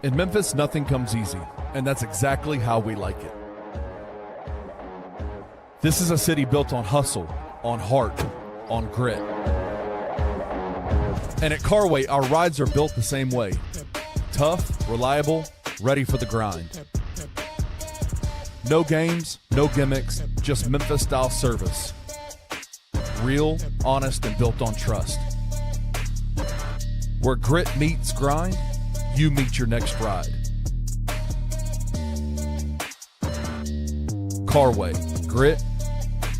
In Memphis, nothing comes easy, and that's exactly how we like it. This is a city built on hustle, on heart, on grit. And at Carway, our rides are built the same way. Tough, reliable, ready for the grind. No games, no gimmicks, just Memphis-style service. Real, honest, and built on trust. Where grit meets grind, you meet your next ride. Carway, grit,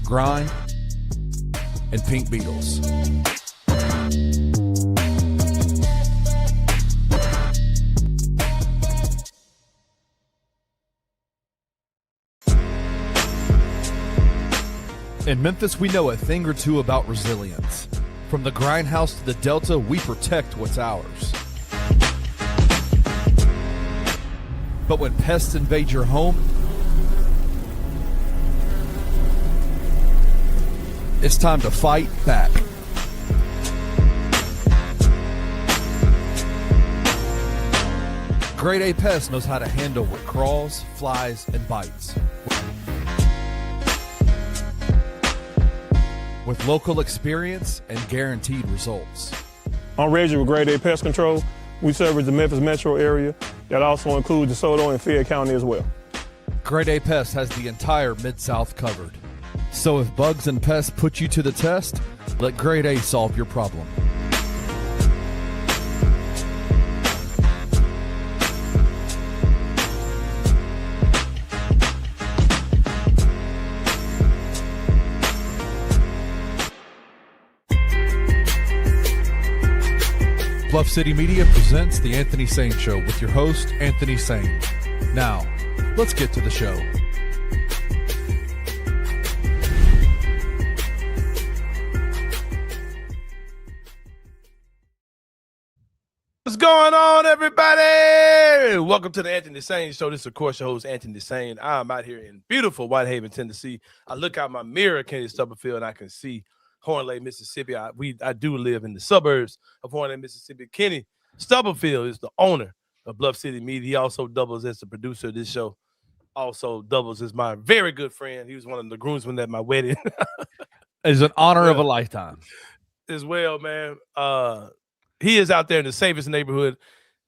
grind, and Pink Beetles. In Memphis, we know a thing or two about resilience. From the grindhouse to the Delta, we protect what's ours. But when pests invade your home, it's time to fight back. Grade A Pest knows how to handle what crawls, flies, and bites. With local experience and guaranteed results. I'm Reggie with Grade A Pest Control. We service the Memphis metro area. That also includes DeSoto and Fayette County as well. Grade A Pest has the entire Mid-South covered. So if bugs and pests put you to the test, let Grade A solve your problem. Bluff City Media presents The Anthony Sain Show with your host, Anthony Sain. Now, let's get to the show. What's going on, everybody? Welcome to the Anthony Sain Show. This is, of course, your host, Anthony Sain. I'm out here in beautiful Whitehaven, Tennessee. I look out my mirror, Kenny Stubblefield, and I can see Horn Lake, Mississippi. I do live in the suburbs of Horn Lake, Mississippi. Kenny Stubblefield is the owner of Bluff City Media. He also doubles as the producer of this show. Also doubles as my very good friend. He was one of the groomsmen at my wedding. It's an honor of a lifetime. As well, man. He is out there in the safest neighborhood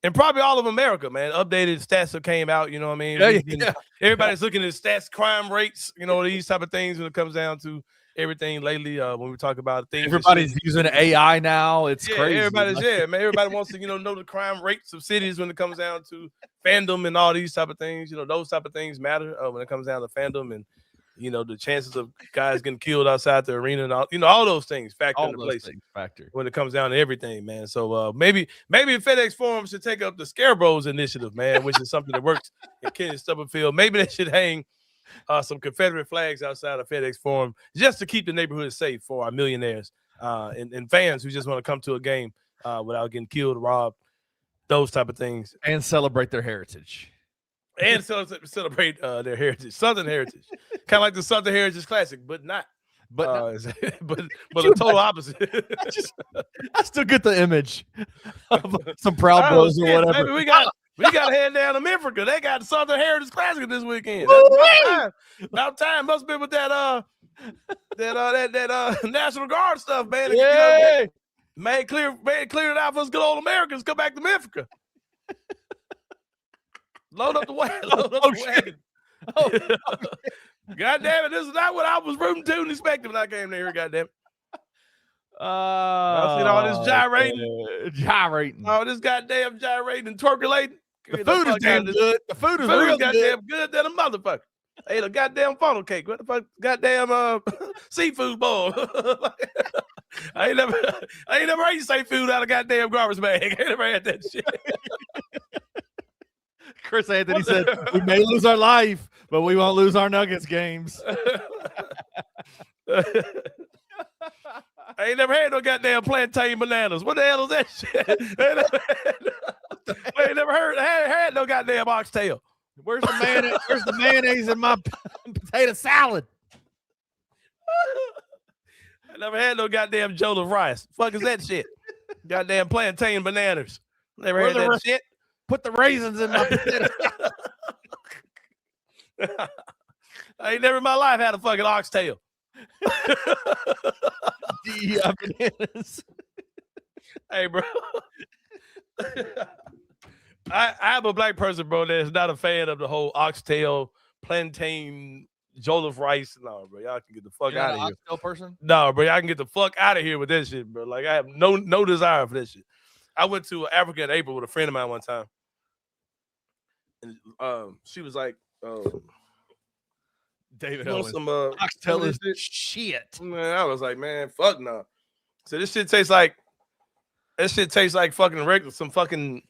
and probably all of America, man. Updated stats that came out, you know what I mean? Yeah. Everybody's looking at stats, crime rates, you know, these type of things when it comes down to everything lately. When we talk about things, everybody's using AI now. It's crazy. Everybody wants to, know the crime rates of cities when it comes down to fandom and all these type of things. You know, those type of things matter when it comes down to fandom and, the chances of guys getting killed outside the arena and all those things factor into place when it comes down to everything, man. So maybe FedEx Forum should take up the Scarecrows initiative, man, which is something that works in Kenny Stubblefield. Maybe they should hang some Confederate flags outside of FedEx Forum just to keep the neighborhood safe for our millionaires and fans who just want to come to a game without getting killed, robbed, those type of things. And celebrate their heritage. And celebrate their heritage, Southern heritage. Kind of like the Southern Heritage Classic, but not. But a total opposite. I still get the image of some Proud Boys or whatever. Baby, we got to head down to Memphis. They got the Southern Heritage Classic this weekend. About time. Must have been with that National Guard stuff, man. Yeah. Made clear it out for us good old Americans. Come back to Memphis. Load up the wagon. Oh, God damn it. This is not what I was rooting to and expecting when I came there. God damn it. I seen all this gyrating. All this goddamn gyrating and twerculating. The food is damn good. The food is real goddamn good than a motherfucker. I ate a goddamn funnel cake. What the fuck? Goddamn seafood bowl. I ain't never ate seafood out of goddamn garbage bag. I ain't never had that shit. Chris Anthony said, we may lose our life, but we won't lose our Nuggets games. I ain't never had no goddamn plantain bananas. What the hell is that shit? I ain't never had no goddamn oxtail. Where's the mayonnaise in my potato salad? I never had no goddamn jollof rice. Fuck is that shit? Goddamn plantain bananas. Never had that shit. Put the raisins in my potato. I ain't never in my life had a fucking oxtail. Bananas. Hey, bro. I'm a black person, bro, that's not a fan of the whole oxtail, plantain, jollof rice. No, bro, y'all can get the fuck out of here. Oxtail person? No, bro, y'all can get the fuck out of here with that shit, bro. Like, I have no desire for that shit. I went to Africa in April with a friend of mine one time, and she was like, David, you know, some oxtail is shit. Man, I was like, man, fuck no. So this shit tastes like fucking regular, some fucking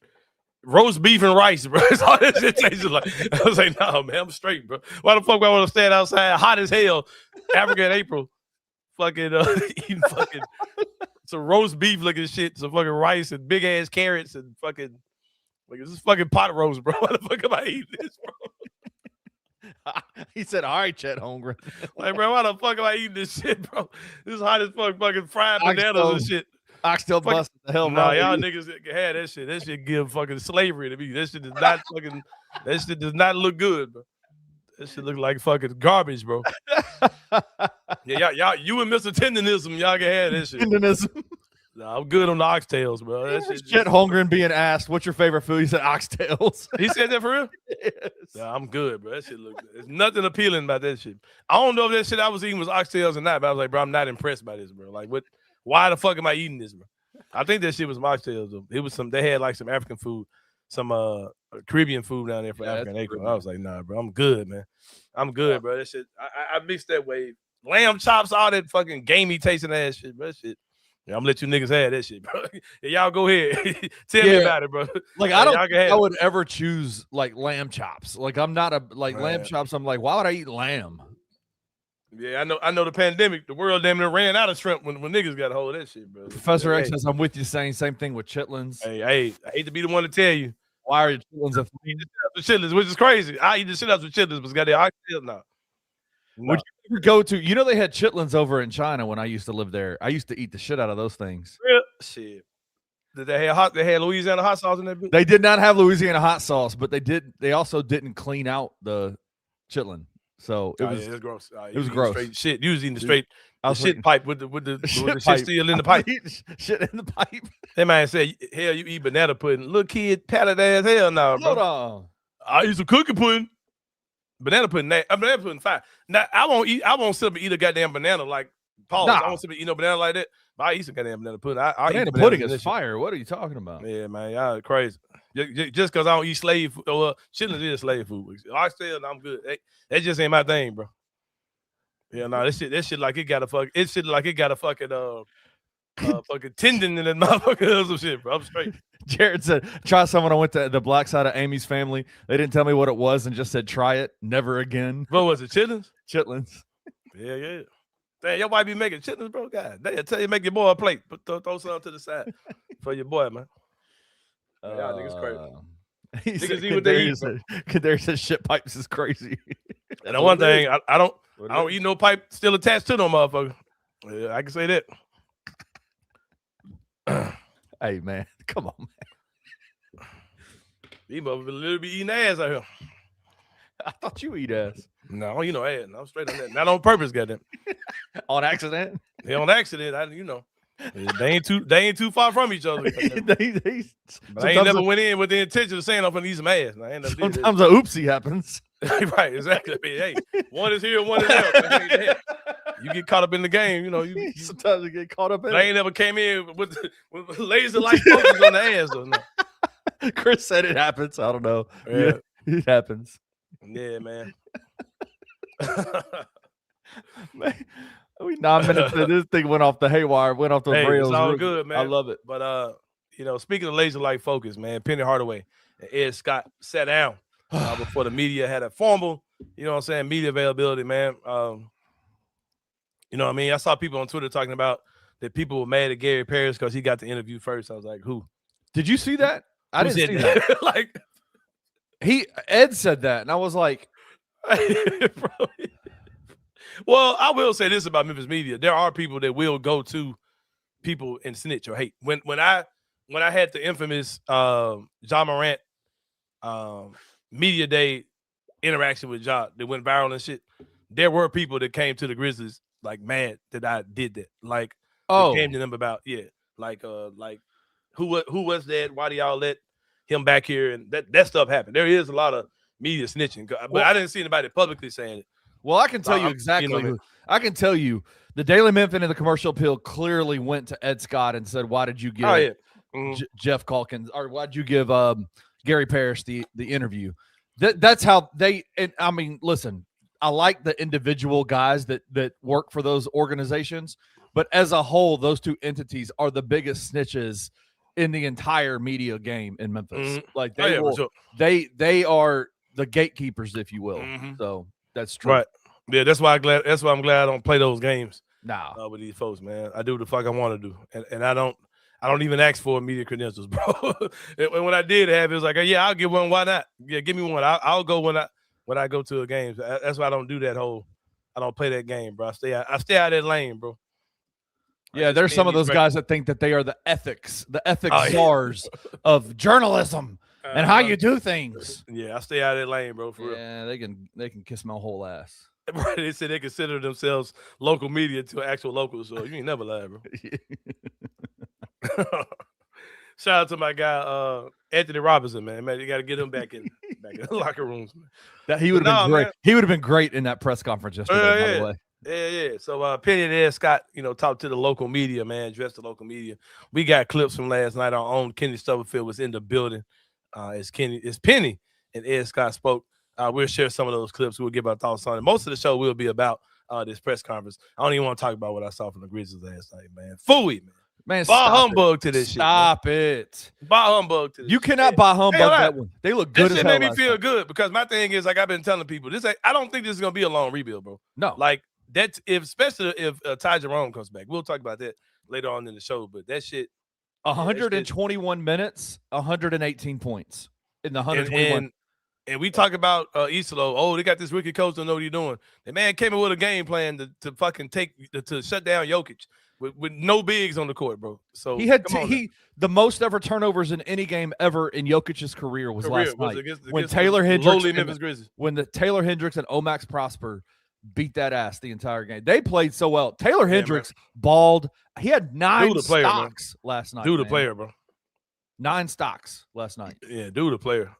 roast beef and rice, bro. That's all that shit tastes like. I was like, no, man, I'm straight, bro. Why the fuck would I want to stand outside hot as hell, Africa in April, fucking eating fucking some roast beef looking shit, some fucking rice and big ass carrots and fucking like this is fucking pot roast, bro. Why the fuck am I eating this, bro? He said, all right, Chet Holmgren. Like, bro, why the fuck am I eating this shit, bro? This is hot as fuck, fucking fried bananas and shit. Oxtail busted the hell. Nah, y'all niggas had that shit. That shit give fucking slavery to me. That shit does not fucking. That shit does not look good, bro. That shit look like fucking garbage, bro. Yeah, y'all, you and Mr. Tendenism, y'all can have that shit. Tendenism. Nah, I'm good on the oxtails, bro. That shit. Chet Holmgren being asked, "What's your favorite food?" He said, "Oxtails." He said that for real? Yes. Nah, I'm good, bro. That shit look good. There's nothing appealing about that shit. I don't know if that shit I was eating was oxtails or not, but I was like, bro, I'm not impressed by this, bro. Like, what? Why the fuck am I eating this, bro? I think that shit was oxtails, though. It was some. They had like some African food, some Caribbean food down there for African Acre. I was like, nah, bro, I'm good, man. I'm good, bro. That shit. I mixed that way. Lamb chops, all that fucking gamey tasting ass shit, bro. That shit. Yeah, I'm gonna let you niggas have that shit, bro. Yeah, y'all go ahead. Tell me about it, bro. Like, I don't think I would ever choose like lamb chops. Like, I'm not a lamb chops. I'm like, why would I eat lamb? Yeah, I know the pandemic, the world damn near ran out of shrimp when niggas got a hold of that shit, bro. Professor X says, I'm with you, saying same thing with chitlins. Hey, I hate to be the one to tell you. Why are your chitlins a chitlins, which is crazy. I eat the shit out with chitlins, but got the oxtail now. Would you ever go to, you know, they had chitlins over in China when I used to live there. I used to eat the shit out of those things. Shit. Did they had Louisiana hot sauce in that bitch? They did not have Louisiana hot sauce, but they also didn't clean out the chitlin. So it was gross. It was gross. Straight shit. You was eating the straight shit pipe with the shit still in the pipe. Shit in the pipe. That man said, hell, you eat banana pudding. Little kid, palate ass hell now, bro. Hold on. I eat some cookie pudding. Banana pudding, banana pudding fine. Now I won't sit up and eat a goddamn banana like Paul. I won't sit up and eat no banana like that. But I eat some goddamn banana pudding. Banana pudding is fire. What are you talking about? Yeah, man, y'all crazy. Just because I don't eat slave food, chitlins is slave food. Oxtail, I'm good. That just ain't my thing, bro. Yeah, no, that shit like it got a fucking fucking tendon in that motherfucker or some shit, bro. I'm straight. Jared said, try someone. I went to the black side of Amy's family. They didn't tell me what it was and just said, try it. Never again. What was it? Chitlins? Chitlins. Yeah. Damn, your wife be making chitlins, bro. God, they tell you make your boy a plate. Throw something to the side for your boy, man. Y'all niggas crazy. Niggas eat what they eat. Kadari says shit pipes is crazy. And the one thing, I don't eat no pipe still attached to no motherfucker. Yeah, I can say that. Hey, man. Come on, man. These motherfuckers literally be eating ass out here. I thought you eat ass. No, you know ass. No, I'm straight on that. Not on purpose, goddamn. On accident? Yeah, on accident. They ain't too far from each other. But I ain't never went in with the intention of saying I'm gonna eat some ass. Sometimes a oopsie happens. Right, exactly. I mean, hey, one is here, one is there. You get caught up in the game, you know. Sometimes you get caught up in it. I ain't never came in with laser light focus on the ass. Or no. Chris said it happens. I don't know. Yeah, it happens. Yeah, man. Man, we 9 minutes into this thing went off the haywire, went off the rails. It's all good, man. I love it. But speaking of laser light focus, man, Penny Hardaway and Ed Scott sat down before the media had a formal, media availability, man. You know what I mean? I saw people on Twitter talking about that people were mad at Gary Parrish because he got the interview first. I was like, who? Did you see that? I didn't see that. Like, Ed said that, and I was like, well, I will say this about Memphis media. There are people that will go to people and snitch or hate. When I had the infamous John Morant media day interaction with Ja that went viral and shit, there were people that came to the Grizzlies like mad that I did that. Like, they came to them about like who was that? Why do y'all let him back here? And that stuff happened. There is a lot of media snitching, but I didn't see anybody publicly saying it. Well, I can tell you exactly. You know what I mean? I can tell you the Daily Memphis and the Commercial Appeal clearly went to Ed Scott and said, "Why did you give Jeff Calkins, or why did you give Gary Parrish the interview?" That's how they. And I mean, listen, I like the individual guys that work for those organizations, but as a whole, those two entities are the biggest snitches in the entire media game in Memphis. Like they are the gatekeepers, if you will. So that's true. Right. Yeah, that's why I'm glad I don't play those games. Nah. With these folks, man. I do the fuck I want to do. And I don't even ask for media credentials, bro. And when I did have it, was like, yeah, I'll get one. Why not? Yeah, give me one. I'll go when I go to a game. That's why I don't do that I don't play that game, bro. I stay out of that lane, bro. Yeah, there's some of those guys that think that they are the ethics czars of journalism and how you do things. Yeah, I stay out of that lane, bro. For real. Yeah, they can kiss my whole ass. Right, they said they consider themselves local media to actual locals, so you ain't never lied, bro. Shout out to my guy Anthony Robinson, man. You got to get him back in the locker rooms, man. That he would have been great. Man. He would have been great in that press conference yesterday, by the way. Yeah. So Penny and Ed Scott, talked to the local media, man, addressed the local media. We got clips from last night. Our own Kenny Stubblefield was in the building. As Penny and Ed Scott spoke. We'll share some of those clips. We'll give our thoughts on it. Most of the show will be about this press conference. I don't even want to talk about what I saw from the Grizzlies last night, man. Fooey, man. Man, buy humbug to this shit. Stop it. Buy humbug to this You cannot buy humbug that one. They look good as hell. This shit made me feel good because my thing is, like I've been telling people, I don't think this is going to be a long rebuild, bro. No. Like, especially if Ty Jerome comes back. We'll talk about that later on in the show, but that shit. 121 minutes, 118 points in the 121. And we talk about Isolo. Oh, they got this rookie coach don't know what he's doing. The man came in with a game plan to fucking to shut down Jokic with no bigs on the court, bro. So he had the most ever turnovers in any game ever in Jokic's career was last night when Taylor Hendricks when the Taylor Hendricks and Omax Prosper beat that ass the entire game. They played so well. Taylor Hendricks balled. He had 9 stocks last night. Dude, the player, bro. 9 stocks last night. Yeah, dude, the player.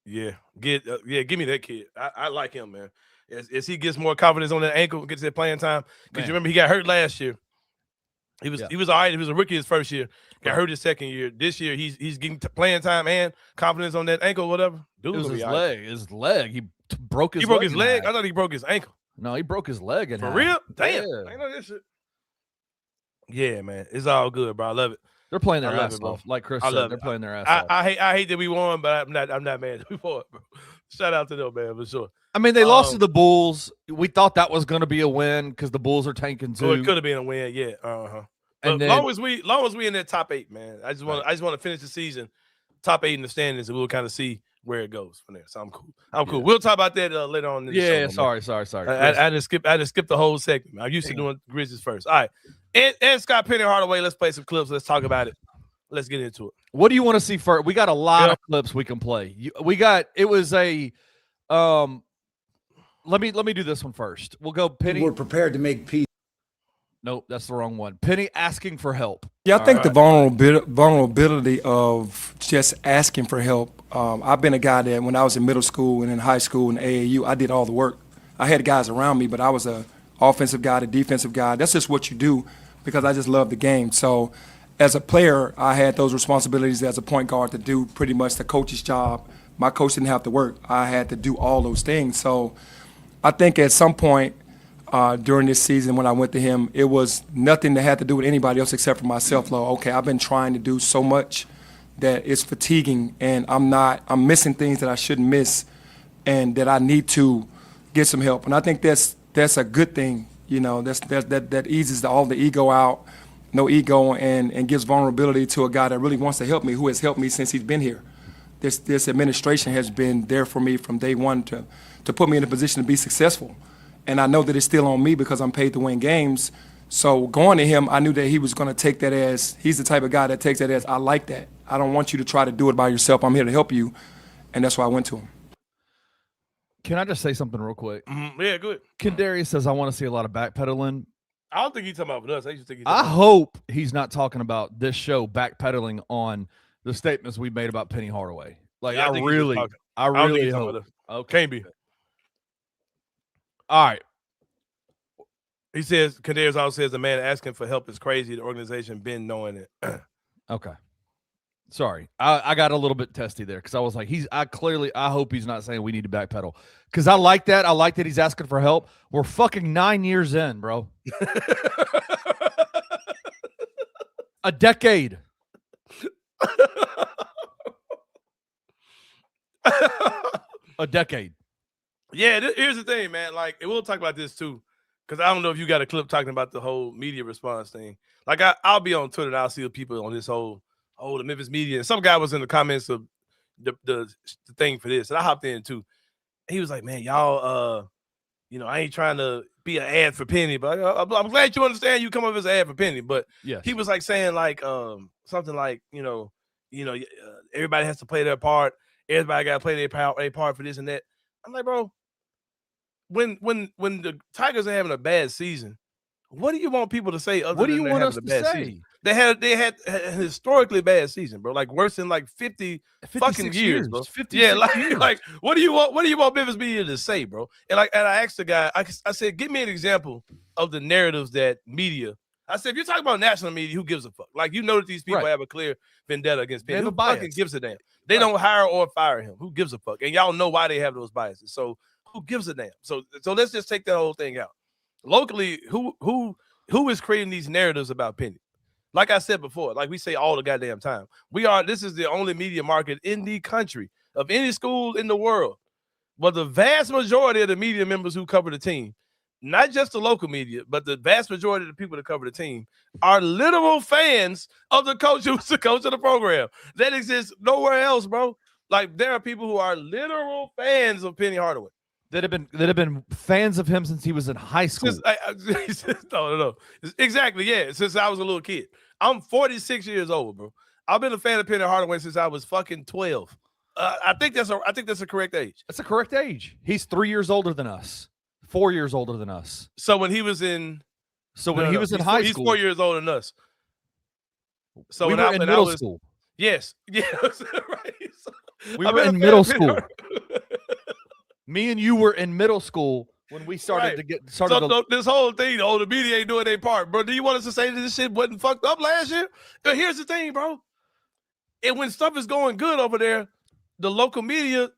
Yeah, give me that kid. I like him, man. As he gets more confidence on that ankle, gets that playing time. Because you remember he got hurt last year. He was all right. He was a rookie his first year. Got hurt his second year. This year he's getting playing time and confidence on that ankle, whatever. Dude, it was his leg. His leg. He broke his. He broke his leg. I thought he broke his ankle. No, he broke his leg. For real? Damn. I know this shit. Yeah, man. It's all good, bro. I love it. They're playing their ass off, like Chris said. They're playing their ass off. I hate that we won, but I'm not mad that we won, bro. Shout out to them, man, for sure. I mean, they lost to the Bulls. We thought that was going to be a win because the Bulls are tanking too. So it could have been a win, yeah. And then, long as we in that top 8, man. I just want to finish the season top 8 in the standings, and we'll kind of see where it goes from there. So I'm cool. Cool. We'll talk about that later on in the show. Sorry. I just skipped the whole segment. I'm used to doing Grizzlies first. All right. Ed Scott, Penny Hardaway. Let's play some clips. Let's talk about it. Let's get into it. What do you want to see first? We got a lot of clips we can play. It was a let me do this one first. We'll go Penny. We're prepared to make peace. Nope, that's the wrong one. Penny asking for help. Yeah, I think the vulnerability of just asking for help. I've been a guy that when I was in middle school and in high school and AAU, I did all the work. I had guys around me, but I was a offensive guy, a defensive guy. That's just what you do because I just love the game. So as a player, I had those responsibilities as a point guard to do pretty much the coach's job. My coach didn't have to work. I had to do all those things. So I think at some point during this season when I went to him, it was nothing that had to do with anybody else except for myself. Like, okay, I've been trying to do so much that it's fatiguing, and I'm missing things that I shouldn't miss, and that I need to get some help. And I think that's a good thing. You know, that eases all the ego out, no ego, and gives vulnerability to a guy that really wants to help me, who has helped me since he's been here. This administration has been there for me from day one to put me in a position to be successful. And I know that it's still on me because I'm paid to win games. So going to him, I knew that he was going to take that as, he's the type of guy that takes that as, I like that. I don't want you to try to do it by yourself. I'm here to help you. and that's why I went to him. Can I just say something real quick? Yeah, good. Kendarius says, I want to see a lot of backpedaling. I don't think he's talking about with us. I hope he's not talking about this show backpedaling on the statements we made about Penny Hardaway. Like, yeah, I really hope. Okay. Can't be. All right. He says, Kendarius also says the man asking for help is crazy. The organization been knowing it. Okay. Sorry. I got a little bit testy there because I was like, I hope he's not saying we need to backpedal. Because I like that. I like that he's asking for help. We're fucking 9 years in, bro. A decade. A decade. Yeah, here's the thing, man. Like, and we'll talk about this too. Because I don't know if you got a clip talking about the whole media response thing. Like, I'll be on Twitter and I'll see the people on this whole, the Memphis media. And some guy was in the comments of the thing for this. And I hopped in too. He was like, man, y'all, I ain't trying to be an ad for Penny, but I'm glad you understand you come up as an ad for Penny. But yes. He was like saying like something like, everybody has to play their part. Everybody got to play their part for this and that. I'm like, bro, when the Tigers are having a bad season, what do you want people to say? What do you want us to say? Season? They had a historically bad season, bro. Like worse than like 50 fucking years, bro. 50 years. Like what do you want Memphis media to say, bro? And I asked the guy, I said, give me an example of the narratives that media. I said, if you're talking about national media, who gives a fuck? Like, you know that these people have a clear vendetta against Penny. Who fucking gives a damn? They don't hire or fire him. Who gives a fuck? And y'all know why they have those biases. So who gives a damn? So let's just take that whole thing out. Locally, who is creating these narratives about Penny? Like I said before, like we say all the goddamn time, this is the only media market in the country of any school in the world. But the vast majority of the media members who cover the team, not just the local media, but the vast majority of the people that cover the team are literal fans of the coach who's the coach of the program. That exists nowhere else, bro. Like, there are people who are literal fans of Penny Hardaway. That have been fans of him since he was in high school. No. Exactly, yeah. Since I was a little kid. I'm 46 years old, bro. I've been a fan of Penny Hardaway since I was fucking 12. I think that's a correct age. That's a correct age. He's 3 years older than us. 4 years older than us. So when he was in high school, he's 4 years older than us. So we were in middle school. Yes, right. We were in middle school. Me and you were in middle school when we started to get started. So this whole thing, the media ain't doing their part, bro. Do you want us to say that this shit wasn't fucked up last year? But here's the thing, bro. And when stuff is going good over there, the local media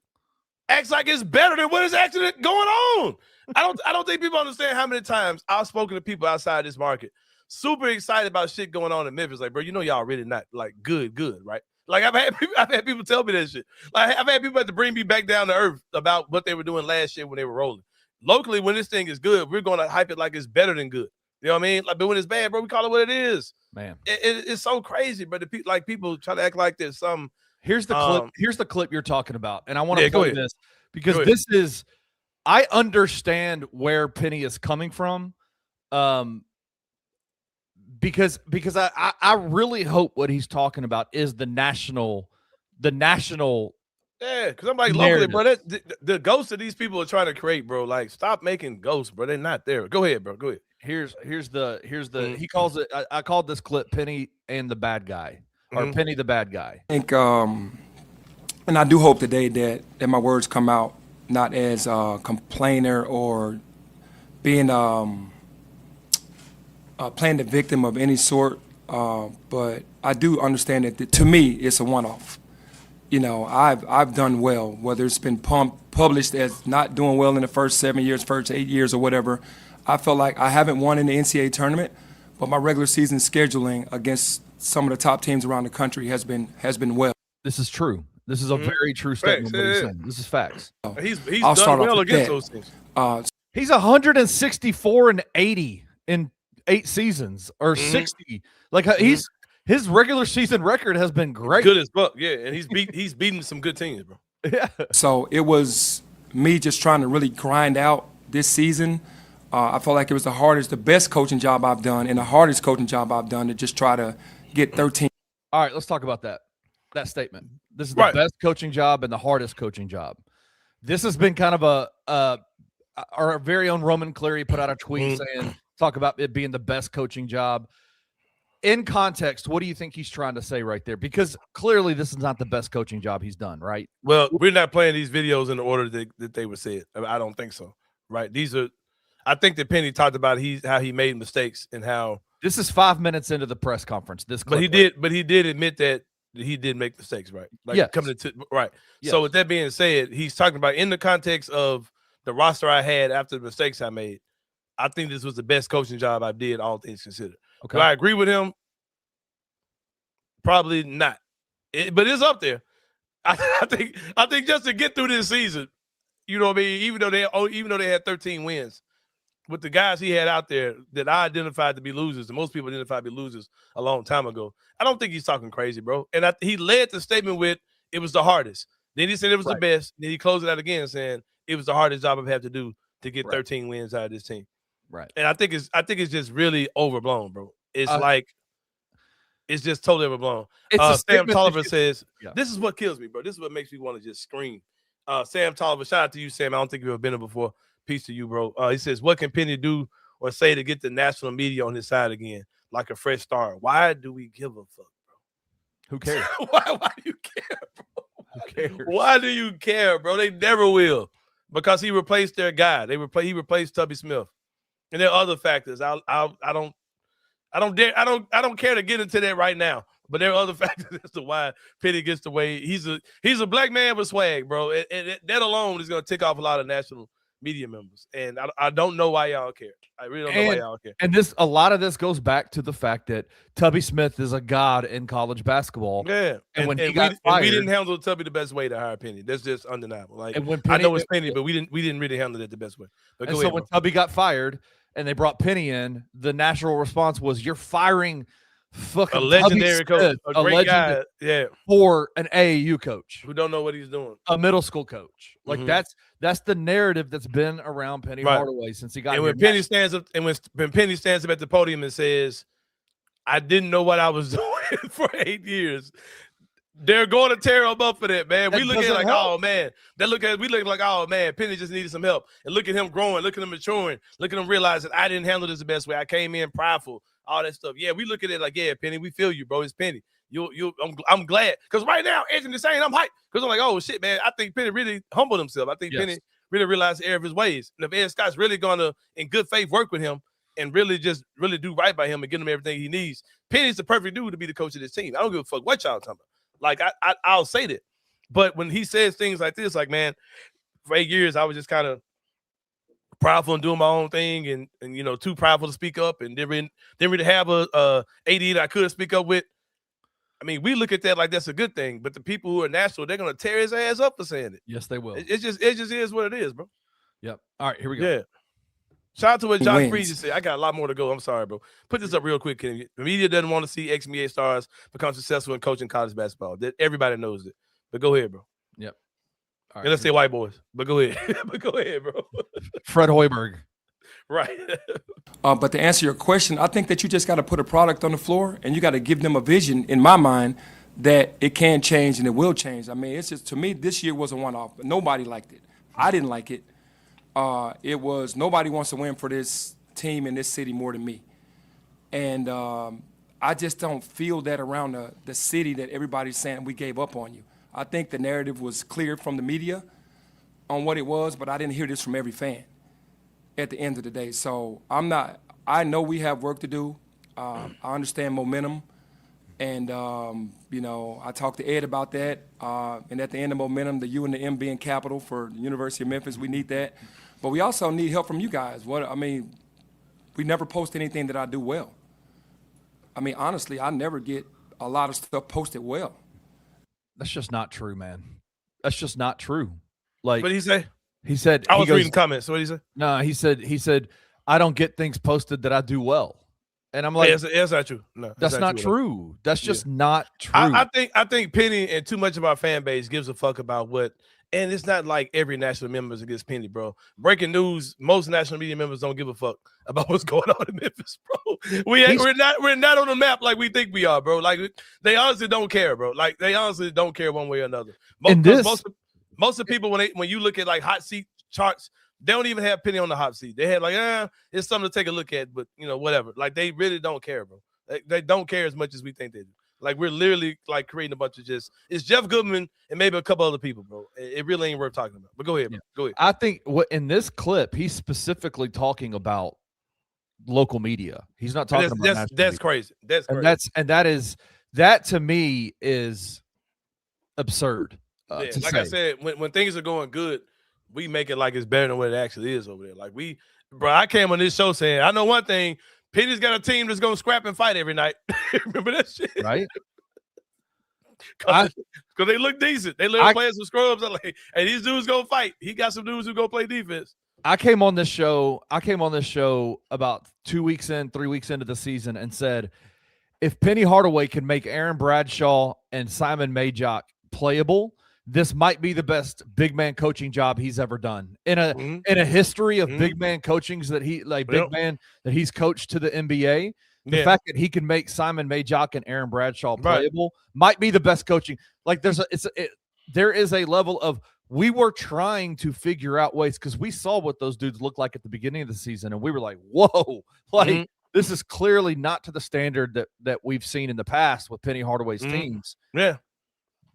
acts like it's better than what is actually going on. I don't think people understand how many times I've spoken to people outside this market, super excited about shit going on in Memphis. Like, bro, y'all really not like good, right? Like, I've had people tell me that shit. Like, I've had people have to bring me back down to earth about what they were doing last year when they were rolling. Locally, when this thing is good, we're going to hype it like it's better than good. You know what I mean? Like, but when it's bad, bro, we call it what it is. Man, it's so crazy. But people try to act like there's some. Here's the clip. Here's the clip you're talking about, and I want to play this because this is. I understand where Penny is coming from, because I really hope what he's talking about is the national. Yeah, because I'm like, locally, bro, the ghosts that these people are trying to create, bro. Like, stop making ghosts, bro. They're not there. Go ahead, bro. Go ahead. Here's the he calls it. I called this clip Penny and the bad guy, or Penny the bad guy. I think, and I do hope today that my words come out not as a complainer or being playing the victim of any sort, but I do understand that to me it's a one-off. I've done well, whether it's been published as not doing well in the first 7 years, first 8 years, or whatever. I felt like I haven't won in the NCAA tournament, but my regular season scheduling against some of the top teams around the country has been well. This is true. This is a very true statement. What he's saying. This is facts. He's done well against those teams. He's 164-80 in 8 seasons, or 60. Like his regular season record has been great. Good as fuck, yeah. And he's beaten some good teams, bro. Yeah. So it was me just trying to really grind out this season. I felt like it was the best coaching job I've done, and the hardest coaching job I've done to just try to get 13. All right, let's talk about that statement. This is the best coaching job and the hardest coaching job. This has been kind of our very own Roman Cleary put out a tweet saying, talk about it being the best coaching job. In context, what do you think he's trying to say right there? Because clearly this is not the best coaching job he's done, right? Well, we're not playing these videos in the order that they were said. I don't think so, right? I think that Penny talked about how he made mistakes and how. This is 5 minutes into the press conference. But he did admit that he did make mistakes, right? Like coming into right. Yes. So with that being said, he's talking about in the context of the roster I had after the mistakes I made. I think this was the best coaching job I did, all things considered. Okay. Do I agree with him? Probably not. But it's up there. I think just to get through this season, you know what I mean? Even though they had 13 wins, with the guys he had out there that I identified to be losers, and most people identified to be losers a long time ago, I don't think he's talking crazy, bro. And he led the statement with it was the hardest. Then he said it was the best. Then he closed it out again saying it was the hardest job I've had to do to get 13 wins out of this team. Right. And I think it's just really overblown, bro. It's just totally overblown. Sam Tolliver says, this is what kills me, bro. This is what makes me want to just scream. Sam Tolliver, shout out to you, Sam. I don't think you've ever been here before. Peace to you, bro. He says, what can Penny do or say to get the national media on his side again, like a fresh start? Why do we give a fuck, bro? Who cares? Why do you care, bro? Who cares? Why do you care, bro? They never will. Because he replaced their guy. He replaced Tubby Smith. And there are other factors. I don't care to get into that right now. But there are other factors as to why Penny gets the way he's a black man with swag, bro. And that alone is going to tick off a lot of national media members. And I don't know why y'all care. I really don't know why y'all care. And a lot of this goes back to the fact that Tubby Smith is a god in college basketball. Yeah. And when he got fired, we didn't handle Tubby the best way to hire Penny. That's just undeniable. Like, and when I know it's Penny, but we didn't really handle it the best way. But and so when Tubby got fired and they brought Penny in, the natural response was, you're firing fucking a legendary coach, a great guy, for an AAU coach who don't know what he's doing, a middle school coach. Like that's the narrative that's been around Penny Hardaway since he got here. When Penny stands up, and when Penny stands up at the podium and says, "I didn't know what I was doing for 8 years," they're going to tear him up for that, man. We look at it like, oh man. We look like, oh man, Penny just needed some help. And look at him growing, look at him maturing, look at him realize that I didn't handle this the best way. I came in prideful, all that stuff. Yeah, we look at it like, yeah, Penny, we feel you, bro. It's Penny. I'm glad. Because right now, Anthony Sain, I'm hyped. Because I'm like, oh shit, man. I think Penny really humbled himself. I think Penny really realized the error of his ways. And if Ed Scott's really gonna, in good faith, work with him and really do right by him and give him everything he needs, Penny's the perfect dude to be the coach of this team. I don't give a fuck what y'all talking about. Like, I'll say that. But when he says things like this, like, man, for 8 years, I was just kind of prideful and doing my own thing and you know, too prideful to speak up and didn't really have a AD that I could speak up with. I mean, we look at that like that's a good thing, but the people who are national, they're going to tear his ass up for saying it. Yes, they will. It just is what it is, bro. Yep. All right, here we go. Yeah. Shout out to what John Freeze said. I got a lot more to go. I'm sorry, bro. Put this up real quick, Kenny. The media doesn't want to see ex-NBA stars become successful in coaching college basketball. Everybody knows it. But go ahead, bro. Yep. All right, and let's say white boys. But go ahead. Go ahead, bro. Fred Hoiberg. Right. But to answer your question, I think that you just got to put a product on the floor and you got to give them a vision, in my mind, that it can change and it will change. I mean, it's just, to me, this year was a one-off. But nobody liked it. I didn't like it. It was nobody wants to win for this team in this city more than me. And I just don't feel that around the city that everybody's saying we gave up on you. I think the narrative was clear from the media on what it was, but I didn't hear this from every fan at the end of the day. So I know we have work to do. I understand momentum. And, you know, I talked to Ed about that. And at the end of momentum, the U and the M being capital for the University of Memphis, we need that. But we also need help from you guys. We never post anything that I do well. I mean, honestly, I never get a lot of stuff posted well. That's just not true, man. That's just not true. Like, what did he say? He said, I was reading comments. What did he say? No, he said, I don't get things posted that I do well. And I'm like, that's not true. No, that's not true. That's just not true. I think Penny and too much of our fan base gives a fuck about what And it's not like every national member is against Penny, bro. Breaking news: most national media members don't give a fuck about what's going on in Memphis, bro. We're not on the map like we think we are, bro. Like they honestly don't care, bro. Like they honestly don't care one way or another. Most of the people when you look at like hot seat charts, they don't even have Penny on the hot seat. They had like, it's something to take a look at, but whatever. Like they really don't care, bro. They don't care as much as we think they do. Like we're literally like creating a bunch of it's Jeff Goodman and maybe a couple other people, bro. It really ain't worth talking about. But go ahead, bro. Go ahead. I think in this clip, he's specifically talking about local media. He's not talking about that's crazy. That's crazy. That to me is absurd. Like I said, when things are going good, we make it like it's better than what it actually is over there. Like I came on this show saying, I know one thing. Penny's got a team that's going to scrap and fight every night. Remember that shit? Right? Because they look decent. They let players some scrubs. I'm like, hey, these dudes going to fight. He got some dudes who go play defense. I came on this show about 3 weeks into the season and said, if Penny Hardaway can make Aaron Bradshaw and Simon Majock playable, this might be the best big man coaching job he's ever done in a history of big man coachings that he's coached to the NBA. The fact that he can make Simon Majock and Aaron Bradshaw playable might be the best coaching. Like there is a level of, we were trying to figure out ways because we saw what those dudes looked like at the beginning of the season, and we were like, whoa, like this is clearly not to the standard that we've seen in the past with Penny Hardaway's teams. Yeah,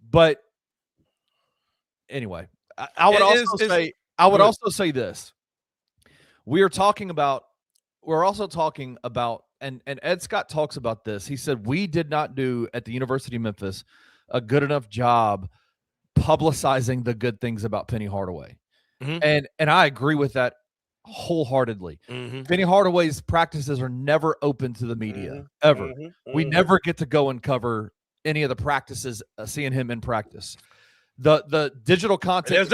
but. Anyway, I would also say this. We're also talking about, and Ed Scott talks about this. He said, we did not do at the University of Memphis a good enough job publicizing the good things about Penny Hardaway. And I agree with that wholeheartedly. Penny Hardaway's practices are never open to the media, ever. We never get to go and cover any of the practices, seeing him in practice. The digital content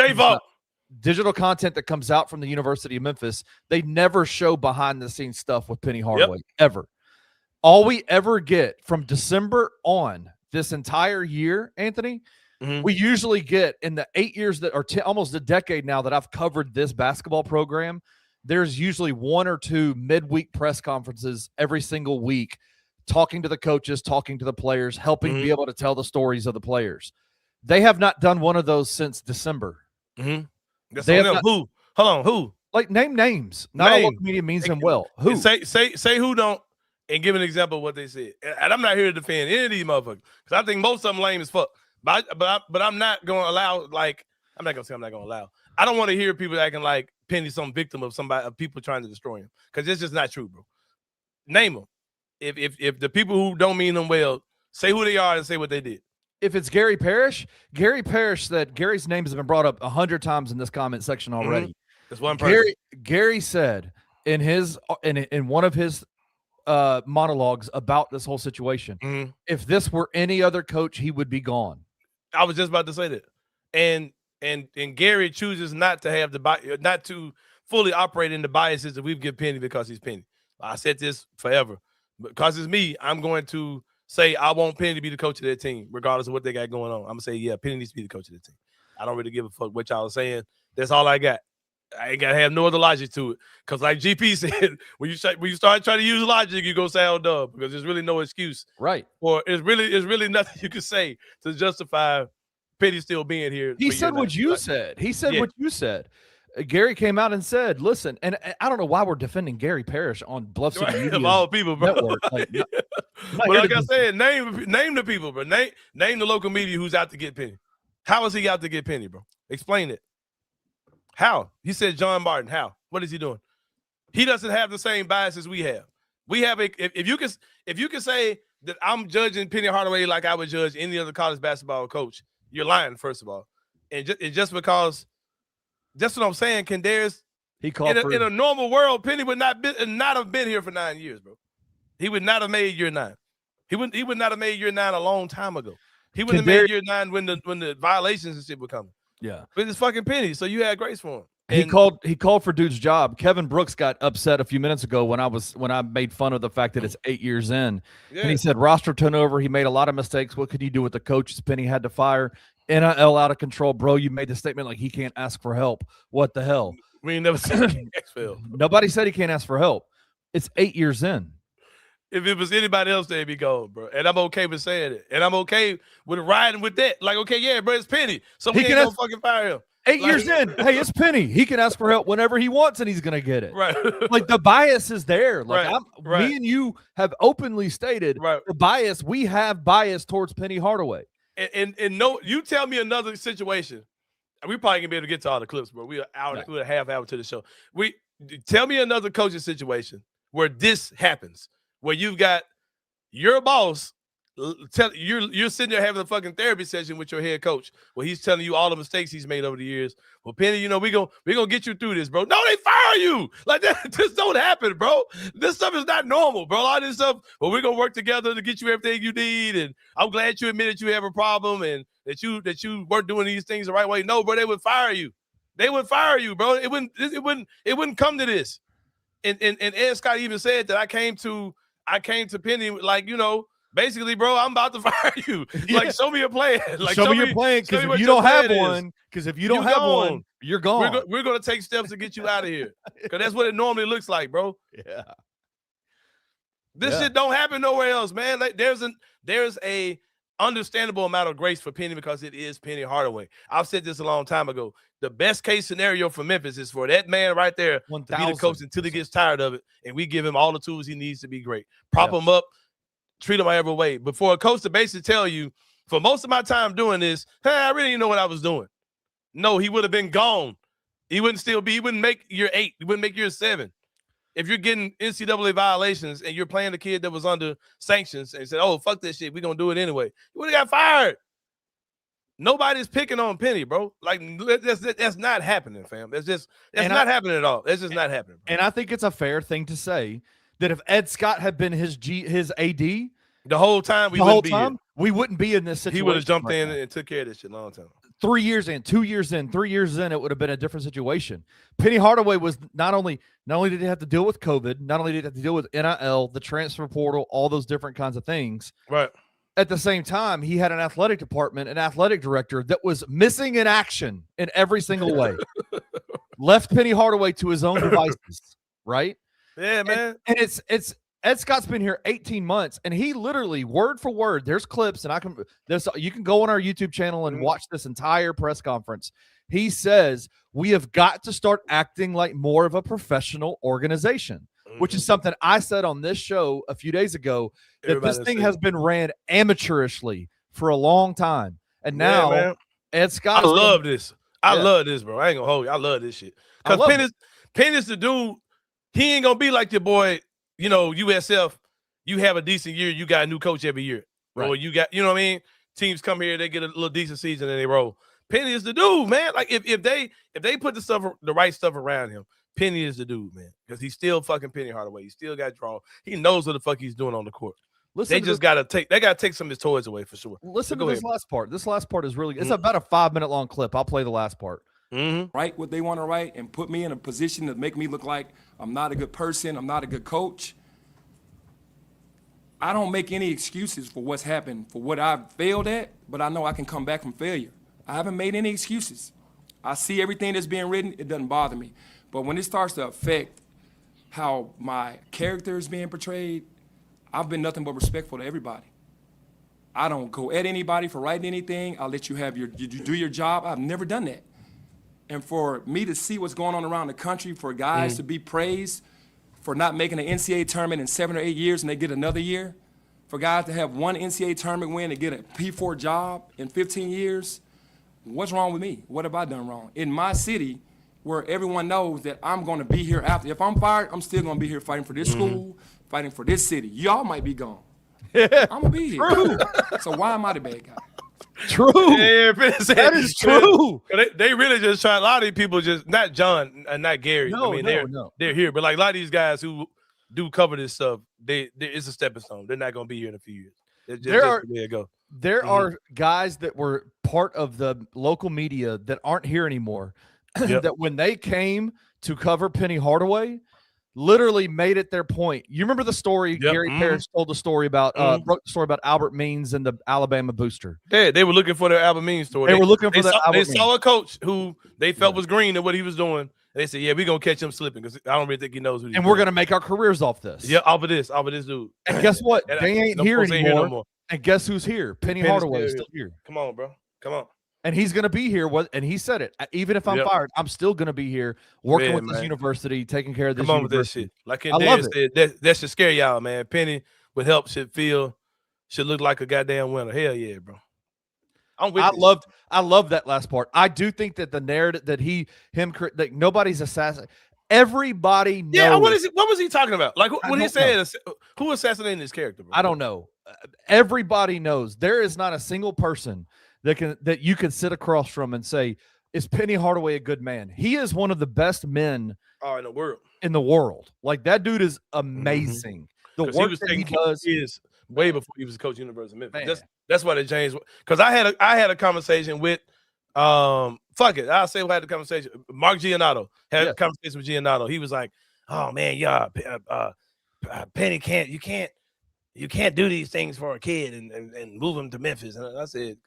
that comes out from the University of Memphis, they never show behind the scenes stuff with Penny Hardaway ever. All we ever get from December on this entire year, Anthony, we usually get in the 8 years that are almost a decade now that I've covered this basketball program. There's usually 1 or 2 midweek press conferences every single week, talking to the coaches, talking to the players, helping be able to tell the stories of the players. They have not done one of those since December. They have not, who? Hold on, who? Like name names. Not all local media means them well. Who? Say who don't, and give an example of what they said. And I'm not here to defend any of these motherfuckers because I think most of them lame as fuck. But I'm not going to allow. Like I'm not going to say I'm not going to allow. I don't want to hear people acting like Penny's some victim of people trying to destroy him because it's just not true, bro. Name them. If the people who don't mean them well, say who they are and say what they did. If it's Gary Parrish said, Gary's name has been brought up 100 times in this comment section already. That's one person. Gary said in one of his monologues about this whole situation, if this were any other coach, he would be gone. I was just about to say that. And Gary chooses not to have not to fully operate in the biases that we've given Penny because he's Penny. I said this forever. Because it's me, I'm going to say I want Penny to be the coach of their team, regardless of what they got going on. I'm gonna say, yeah, Penny needs to be the coach of the team. I don't really give a fuck what y'all are saying. That's all I got. I ain't gotta have no other logic to it. Cause like GP said, when you start trying to use logic, you go sound dumb because there's really no excuse. Right. Or it's really nothing you can say to justify Penny still being here. He said what you said. He said what you said. Gary came out and said, listen, and I don't know why we're defending Gary Parrish on Bluff City Media of all people, bro. Network. Like, but like I said, name the people, bro. Name the local media who's out to get Penny. How is he out to get Penny, bro? Explain it. How? He said John Martin. How? What is he doing? He doesn't have the same biases we have. We have if you can say that I'm judging Penny Hardaway like I would judge any other college basketball coach, you're lying, first of all. And just because that's what I'm saying. In a normal world, Penny would not have been here for 9 years, bro. He would not have made year 9. He would not have made year 9 a long time ago. He wouldn't have made year 9 when the violations and shit were coming. Yeah, but it's fucking Penny, so you had grace for him. And he called for dude's job. Kevin Brooks got upset a few minutes ago when I made fun of the fact that it's 8 years in, and he said roster turnover. He made a lot of mistakes. What could you do with the coaches Penny had to fire? NIL out of control, bro. You made the statement like he can't ask for help. What the hell? We ain't never seen XFL. Nobody said he can't ask for help. It's 8 years in. If it was anybody else, they'd be gone, bro. And I'm okay with saying it. And I'm okay with riding with that. Like, okay, yeah, bro, it's Penny. So we ain't gonna fucking fire him. 8 years in. Hey, it's Penny. He can ask for help whenever he wants, and he's gonna get it. Right. Like the bias is there. Like Right. Me and you have openly stated the bias. We have bias towards Penny Hardaway. And no, you tell me another situation. We probably can be able to get to all the clips, bro. We're a half hour to the show. Tell me another coaching situation where this happens, where you've got your boss you're sitting there having a fucking therapy session with your head coach where he's telling you all the mistakes he's made over the years. Well, Penny, we're gonna get you through this, bro. No, they fire you. Like that just don't happen, bro. This stuff is not normal, bro. All this stuff, well, we're gonna work together to get you everything you need. And I'm glad you admitted you have a problem and that you weren't doing these things the right way. No, bro, they would fire you. They would fire you, bro. It wouldn't come to this. And Ed Scott even said that I came to Penny like, basically, bro, I'm about to fire you. Like, show me a plan. Like, show me your plan, because if you don't have one, you're gone. We're going to take steps to get you out of here, because that's what it normally looks like, bro. Yeah. This shit don't happen nowhere else, man. Like, there's a understandable amount of grace for Penny because it is Penny Hardaway. I've said this a long time ago. The best case scenario for Memphis is for that man right there to be the coach until he gets tired of it, and we give him all the tools he needs to be great. Prop him up, treat him every way. But for a coach to basically tell you, for most of my time doing this, hey, I really didn't know what I was doing. No, he would have been gone. He wouldn't make year 8. He wouldn't make year 7. If you're getting NCAA violations and you're playing the kid that was under sanctions and said, oh, fuck this shit, we're going to do it anyway, he would have got fired. Nobody's picking on Penny, bro. Like, that's not happening, fam. That's not happening at all. That's just not happening, bro. And I think it's a fair thing to say that if Ed Scott had been his AD the whole time, we wouldn't be in this situation. He would have jumped in and took care of this shit a long time. 3 years in, 2 years in, 3 years in, it would have been a different situation. Penny Hardaway was not only did he have to deal with COVID, not only did he have to deal with NIL, the transfer portal, all those different kinds of things. Right. At the same time, he had an athletic department, an athletic director that was missing in action in every single way. Left Penny Hardaway to his own devices, right? Yeah, man. And it's Ed Scott's been here 18 months, and he literally, word for word, there's clips, and you can go on our YouTube channel and watch this entire press conference. He says, we have got to start acting like more of a professional organization, which is something I said on this show a few days ago, that this thing has been ran amateurishly for a long time. And now Ed Scott. I love this. I love this, bro. I ain't gonna hold you. I love this shit. Because Penn is the dude. He ain't gonna be like your boy, USF. You have a decent year, you got a new coach every year. Right. Or you got, what I mean? Teams come here, they get a little decent season and they roll. Penny is the dude, man. Like if they put the right stuff around him, Penny is the dude, man. Because he's still fucking Penny Hardaway. He still got draw. He knows what the fuck he's doing on the court. They gotta take some of his toys away for sure. Listen to this last part. This last part is really it's about a 5-minute long clip. I'll play the last part. Write what they want to write and put me in a position to make me look like I'm not a good person, I'm not a good coach. I don't make any excuses for what's happened, for what I've failed at, but I know I can come back from failure. I haven't made any excuses. I see everything that's being written, it doesn't bother me. But when it starts to affect how my character is being portrayed, I've been nothing but respectful to everybody. I don't go at anybody for writing anything. I'll let you do your job. I've never done that. And for me to see what's going on around the country, for guys to be praised for not making an NCAA tournament in 7 or 8 years and they get another year, for guys to have one NCAA tournament win and get a P4 job in 15 years, what's wrong with me? What have I done wrong? In my city, where everyone knows that I'm going to be here after. If I'm fired, I'm still going to be here fighting for this school, fighting for this city. Y'all might be gone. I'm going to be here. True. So why am I the bad guy? True. Yeah, that is true. They really just try. A lot of these people just, not John and not Gary. They're here. But like a lot of these guys who do cover this stuff, it's a stepping stone. They're not going to be here in a few years. There are guys that were part of the local media that aren't here anymore. That when they came to cover Penny Hardaway, literally made it their point. You remember the story? Gary Parrish told the story about wrote the story about Albert Means and the Alabama booster. Yeah, they were looking for their Albert Means story. They were looking for They saw a coach who they felt was green at what he was doing. They said, "Yeah, we're gonna catch him slipping because I don't really think he knows who." And we're gonna make our careers off this. Yeah, off of this dude. And guess what? They ain't here anymore. No more. And guess who's here? Penny Hardaway is still here. Come on, bro. Come on. And he's going to be here. And he said it. Even if I'm fired, I'm still going to be here working with this university, taking care of this university. With this shit. Like Dan said, that should scare y'all, man. Penny with help should look like a goddamn winner. Hell yeah, bro. I love that last part. I do think that the narrative that nobody's assassin. Everybody knows. Yeah, what was he talking about? Like what he said, who assassinated his character, bro? I don't know. Everybody knows. There is not a single person that you can sit across from and say, is Penny Hardaway a good man? He is one of the best men in the world. Like, that dude is amazing. The work that he does is way before he was coach University of Memphis. That's why they changed. Because I had a conversation with fuck it. I'll say who had the conversation. Mark Giannotto had a conversation with Giannotto. He was like, "Oh man, Penny you can't do these things for a kid and move him to Memphis." And I said,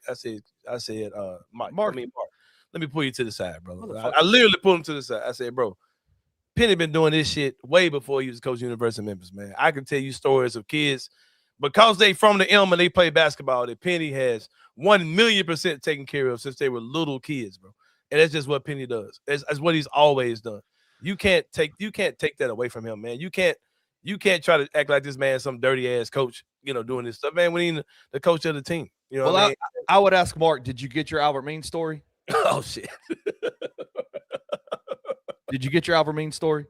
Mark, let me pull you to the side, brother. I literally pulled him to the side. I said, bro, Penny been doing this shit way before he was coach University of Memphis, man. I can tell you stories of kids because they from the M and they play basketball that Penny has 1,000,000% taken care of since they were little kids, bro. And that's just what Penny does. That's what he's always done. You can't take that away from him, man. You can't try to act like this man some dirty ass coach, doing this stuff, man. When he's the coach of the team, Well, what I mean? I would ask Mark, did you get your Albert Means story? Oh shit! Did you get your Albert Means story?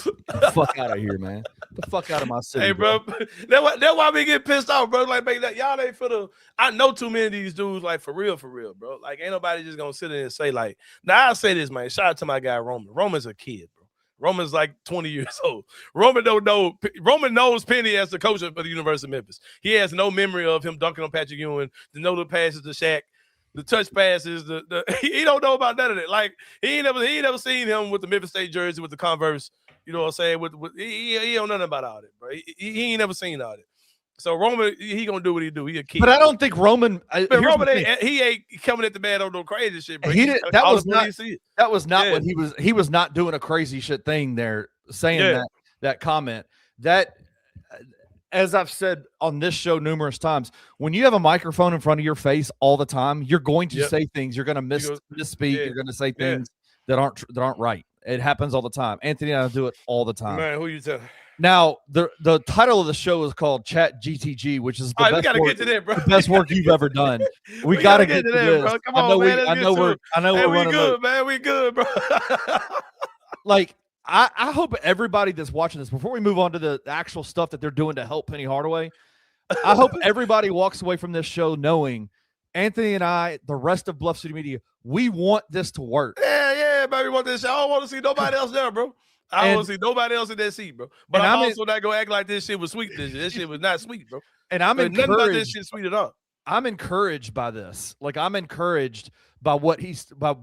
Get the fuck out of here, man. Get the fuck out of my city. Hey, bro. That's why we get pissed off, bro. Like, man, y'all ain't for the. I know too many of these dudes, like, for real, bro. Like, ain't nobody just gonna sit there and say, like, now I'll say this, man. Shout out to my guy Roman. Roman's a kid, bro. Roman's like 20 years old. Roman knows Penny as the coach for the University of Memphis. He has no memory of him dunking on Patrick Ewing, the know passes to Shaq, the touch passes. He don't know about none of that. Like, he ain't never seen him with the Memphis State jersey with the Converse. You know what I'm saying? He don't know nothing about all that, bro. He ain't never seen all that. So Roman, he gonna do what he do. He a kid. But I don't think Roman. He ain't coming at the man on no crazy shit, bro. That was not what he was. He was not doing a crazy shit thing there, saying that comment. That, as I've said on this show numerous times, when you have a microphone in front of your face all the time, you're going to say things. You're going to misspeak. You're going to say things that aren't right. It happens all the time. Anthony and I do it all the time. Man, who you telling? Now, the title of the show is called Chat GTG, which is the best work you've ever done. We got to get to this. Bro. Come on, man. I know we're running good, man. We good, bro. Like, I hope everybody that's watching this, before we move on to the actual stuff that they're doing to help Penny Hardaway, I hope everybody walks away from this show knowing Anthony and I, the rest of Bluff City Media, we want this to work. Yeah, baby, want this. I don't want to see nobody else there, bro. I don't want to see nobody else in that seat, bro. But I'm also not gonna act like this shit was sweet. This shit was not sweet, bro. And I'm encouraged. Nothing about this shit sweet at all. I'm encouraged by this. Like, I'm encouraged by what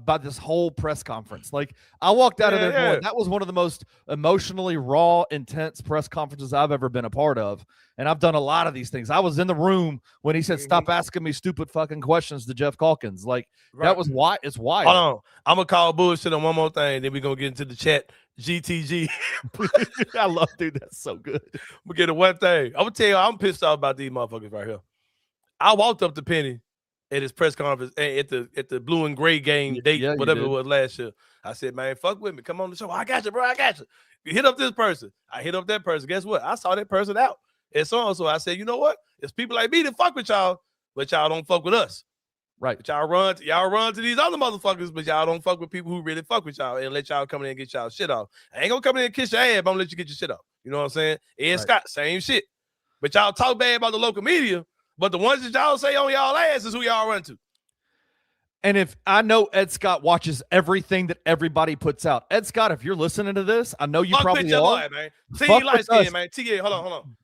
by this whole press conference. Like, I walked out of there going, that was one of the most emotionally raw, intense press conferences I've ever been a part of. And I've done a lot of these things. I was in the room when he said, "Stop asking me stupid fucking questions" to Jeff Calkins. Like, that was why it's wild. Hold on. I'm gonna call bullshit on one more thing. Then we're gonna get into the chat. GTG. I love, dude. That's so good. We get to one thing. I'm gonna tell you, I'm pissed off about these motherfuckers right here. I walked up to Penny at his press conference at the blue and gray game date, whatever it was last year. I said, "Man, fuck with me. Come on the show. I got you, bro. I got you. You hit up this person. I hit up that person. Guess what? I saw that person out. And so I said, you know what? It's people like me that fuck with y'all, but y'all don't fuck with us. Right. But y'all run to these other motherfuckers, but y'all don't fuck with people who really fuck with y'all and let y'all come in and get y'all shit off. I ain't gonna come in and kiss your ass, but I'm gonna let you get your shit off. You know what I'm saying? Ed Scott, same shit. But y'all talk bad about the local media, but the ones that y'all say on y'all ass is who y'all run to. And if I know Ed Scott watches everything that everybody puts out. Ed Scott, if you're listening to this, I know you probably are. Boy, man. T.A. light skin, man. T.A. Hold on.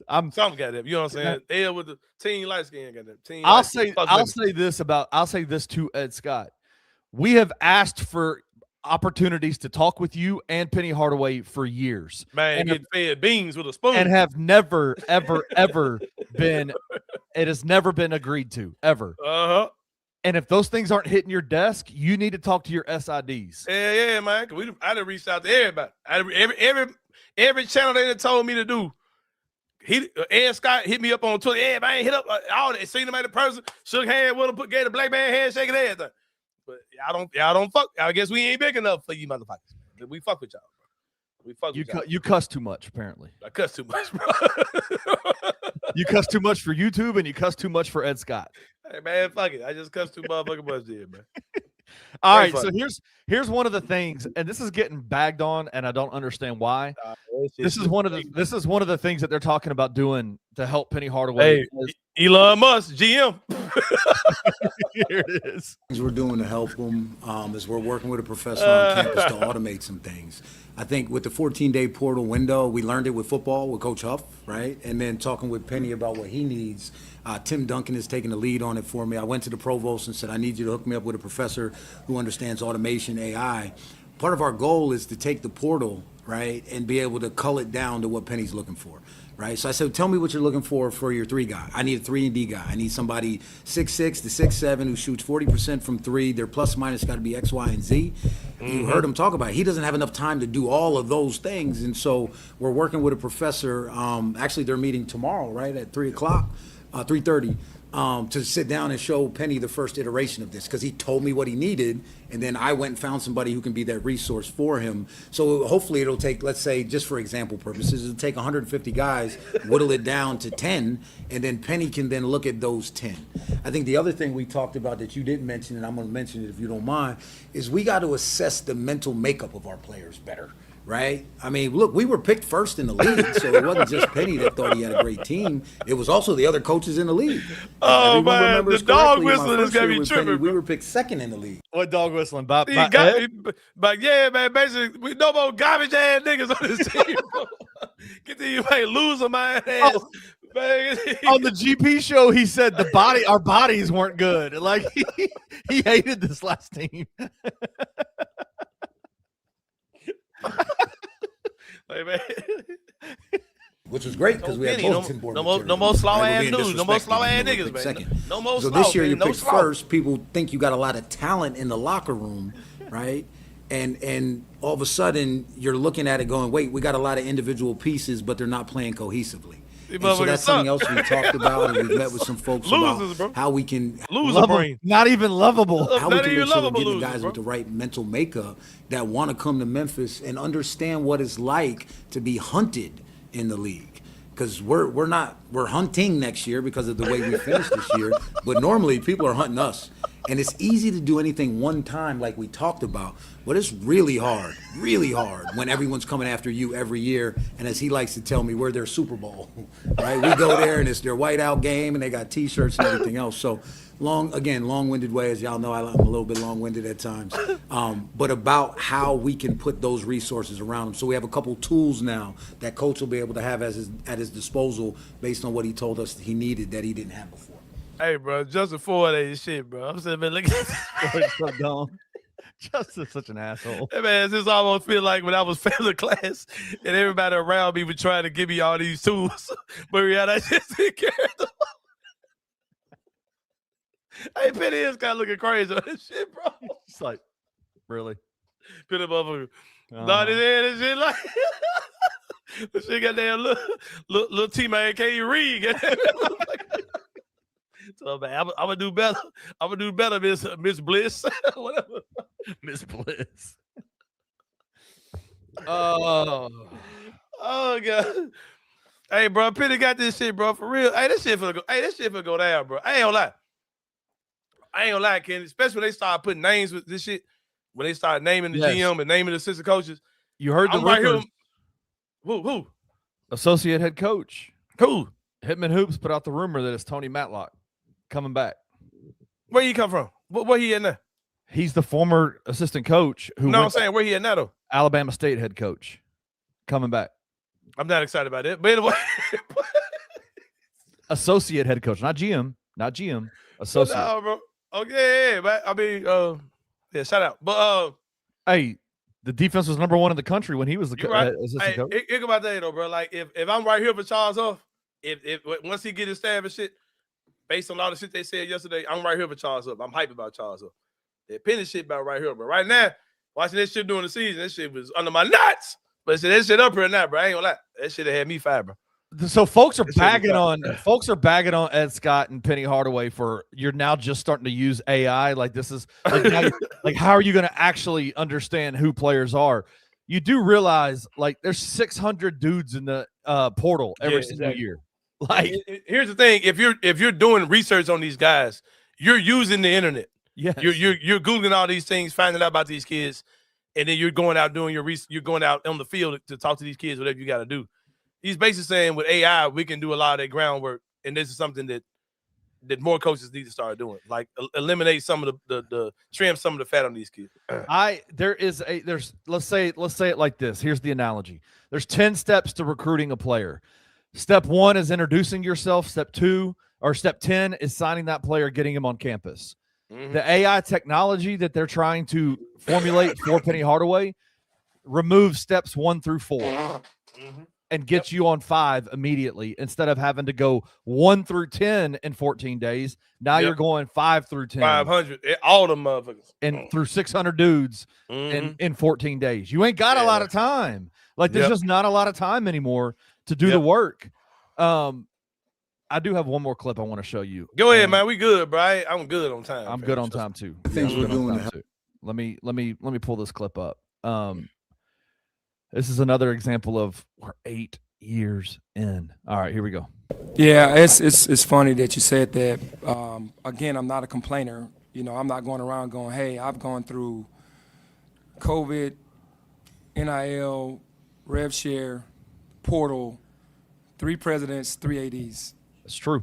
I'm something got that. You know what I'm saying? Ed with the team light skin got that. I'll say this to Ed Scott. We have asked for opportunities to talk with you and Penny Hardaway for years. Man, and getting fed beans with a spoon. And have never, ever, ever been, it has never been agreed to, ever. Uh-huh. And if those things aren't hitting your desk, you need to talk to your SIDs. Yeah, man. I done reached out to everybody. Every channel they done told me to do. Ed Scott hit me up on Twitter. Yeah, man, hit up all that. Seen him at the person, shook hands with him, gave the black man handshake and everything. But y'all don't fuck. I guess we ain't big enough for you motherfuckers. We fuck with y'all, bro. We fuck with y'all. You cuss too much, apparently. I cuss too much, bro. You cuss too much for YouTube and you cuss too much for Ed Scott. Hey, man, fuck it. I just cuss too motherfucking much there, man. All right, so here's one of the things, and this is getting bagged on, and I don't understand why. This is one of the things that they're talking about doing to help Penny Hardaway. Hey, Elon Musk, GM. Here it is. Things we're doing to help them is we're working with a professor on campus to automate some things. I think with the 14-day portal window, we learned it with football with Coach Huff, right? And then talking with Penny about what he needs. Tim Duncan is taking the lead on it for me. I went to the provost and said, I need you to hook me up with a professor who understands automation, AI. Part of our goal is to take the portal, right, and be able to cull it down to what Penny's looking for, right? So I said, tell me what you're looking for your 3 guy. I need a 3-and-D guy. I need somebody 6'6" to 6'7" who shoots 40% from 3. Their plus minus got to be X, Y, and Z. You heard him talk about it. He doesn't have enough time to do all of those things. And so we're working with a professor. Actually, they're meeting tomorrow, right, at 3 o'clock. 3:30 to sit down and show Penny the first iteration of this, because he told me what he needed, and then I went and found somebody who can be that resource for him. So hopefully it'll take, let's say, just for example purposes, it'll take 150 guys, whittle it down to 10, and then Penny can then look at those 10. I think the other thing we talked about that you didn't mention, and I'm going to mention it if you don't mind, is we got to assess the mental makeup of our players better. Right? I mean, look, we were picked first in the league, so it wasn't just Penny that thought he had a great team. It was also the other coaches in the league. Oh, man, the dog whistling is going to be tripping. We were picked second in the league. What dog whistling? But yeah, man, basically, we no more garbage-ass niggas on this team. Get the loser, man. On the GP show, he said our bodies weren't good. Like, he hated this last team. Hey, man. Which was great because we had bulletin board material. No more slow ass dudes. No more slow ass niggas, man. Second. No more so slow. This year you picked slow. first. People think you got a lot of talent in the locker room, right? And all of a sudden you're looking at it going, wait, we got a lot of individual pieces, but they're not playing cohesively. And so that's something else we talked about, and we've met with some folks about how we can not even lovable. How we can make sure we're getting guys with the right mental makeup that want to come to Memphis and understand what it's like to be hunted in the league. Because we're hunting next year because of the way we finished this year, but normally people are hunting us. And it's easy to do anything one time like we talked about, but it's really hard when everyone's coming after you every year. And as he likes to tell me, we're their Super Bowl, right? We go there and it's their whiteout game and they got T-shirts and everything else. So long-winded way, as y'all know, I'm a little bit long-winded at times, but about how we can put those resources around them. So we have a couple tools now that Coach will be able to have at his disposal based on what he told us he needed that he didn't have before. Hey, bro, Justin Ford ain't shit, bro. I'm sitting there looking at this. So dumb. Justin's such an asshole. Hey, man, this almost feel like when I was failing class and everybody around me was trying to give me all these tools, but I just didn't care. Hey, Penny is kind of looking crazy on this shit, bro. It's like, really? Penny motherfucker. Not his head and shit like this shit got damn little teammate Cade Reed. So man, I'm gonna do better. I'm gonna do better, Miss Bliss. Whatever. Miss Bliss. Oh God. Hey, bro, Penny got this shit, bro, for real. Hey, this shit finna go down, bro. I ain't gonna lie, Kenny. Especially when they start putting names with this shit. When they start naming the GM and naming the assistant coaches. You heard the rumors. Who? Associate head coach. Who? Hitman Hoops put out the rumor that it's Tony Matlock coming back. Where he come from? Where he at now? He's the former assistant coach who. No, I'm saying where he at now though. Alabama State head coach, coming back. I'm not excited about it, but anyway. Associate head coach, not GM. Associate. No, bro. Okay, but I mean, yeah, shout out. But Hey, the defense was number 1 in the country when he was the assistant coach. Think about that though, bro. Like if I'm right here for Charles Huff, if once he get his stab and shit, based on all the shit they said yesterday, I'm right here for Charles Huff. I'm hyped about Charles Huff. That Penny shit about right here, bro. Right now, watching this shit during the season, that shit was under my nuts. But that shit up here now, bro. I ain't gonna lie. That shit had me fired, bro. So folks are bagging on Ed Scott and Penny Hardaway for you're now just starting to use AI. Like this is like how are you going to actually understand who players are? You do realize like there's 600 dudes in the portal every single year. Like here's the thing: if you're doing research on these guys, you're using the internet. Yes. You're googling all these things, finding out about these kids, and then you're going out doing your research. You're going out on the field to talk to these kids, whatever you got to do. He's basically saying with AI, we can do a lot of that groundwork, and this is something that more coaches need to start doing, like eliminate some of the trim some of the fat on these kids. Let's say it like this. Here's the analogy. There's 10 steps to recruiting a player. Step 1 is introducing yourself. Step 10 is signing that player, getting him on campus. Mm-hmm. The AI technology that they're trying to formulate for Penny Hardaway removes steps 1 through 4. Mm-hmm. And get you on 5 immediately instead of having to go 1 through 10 in 14 days. Now you're going 5 through 10. 500, all the motherfuckers. And through 600 dudes in 14 days. You ain't got a lot of time. Like there's just not a lot of time anymore to do the work. I do have one more clip I want to show you. Go ahead, man. We good, bro. I'm good on time. I'm good on time too. Things we're doing. Let me pull this clip up. This is another example of we're 8 years in. All right, here we go. Yeah, it's funny that you said that. Again, I'm not a complainer. You know, I'm not going around going, hey, I've gone through COVID, NIL, rev share, portal, 3 presidents, 3 ADs. It's true.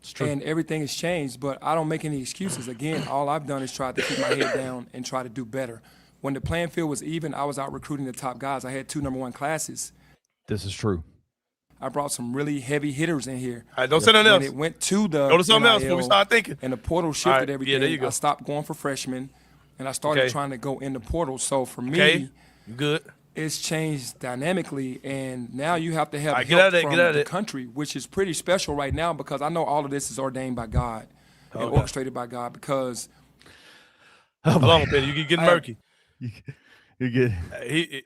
It's true. And everything has changed, but I don't make any excuses. Again, all I've done is try to keep my head down and try to do better. When the playing field was even, I was out recruiting the top guys. I had 2 number 1 classes. This is true. I brought some really heavy hitters in here. All right, don't say nothing else. When it went to the go to something NIL, else before we start thinking. And the portal shifted everything. Yeah, there you go. I stopped going for freshmen, and I started trying to go in the portal. So for me, good. It's changed dynamically, and now you have to have help from the country, which is pretty special right now because I know all of this is ordained by God and orchestrated by God because Hold on, Peter. You get murky. You get.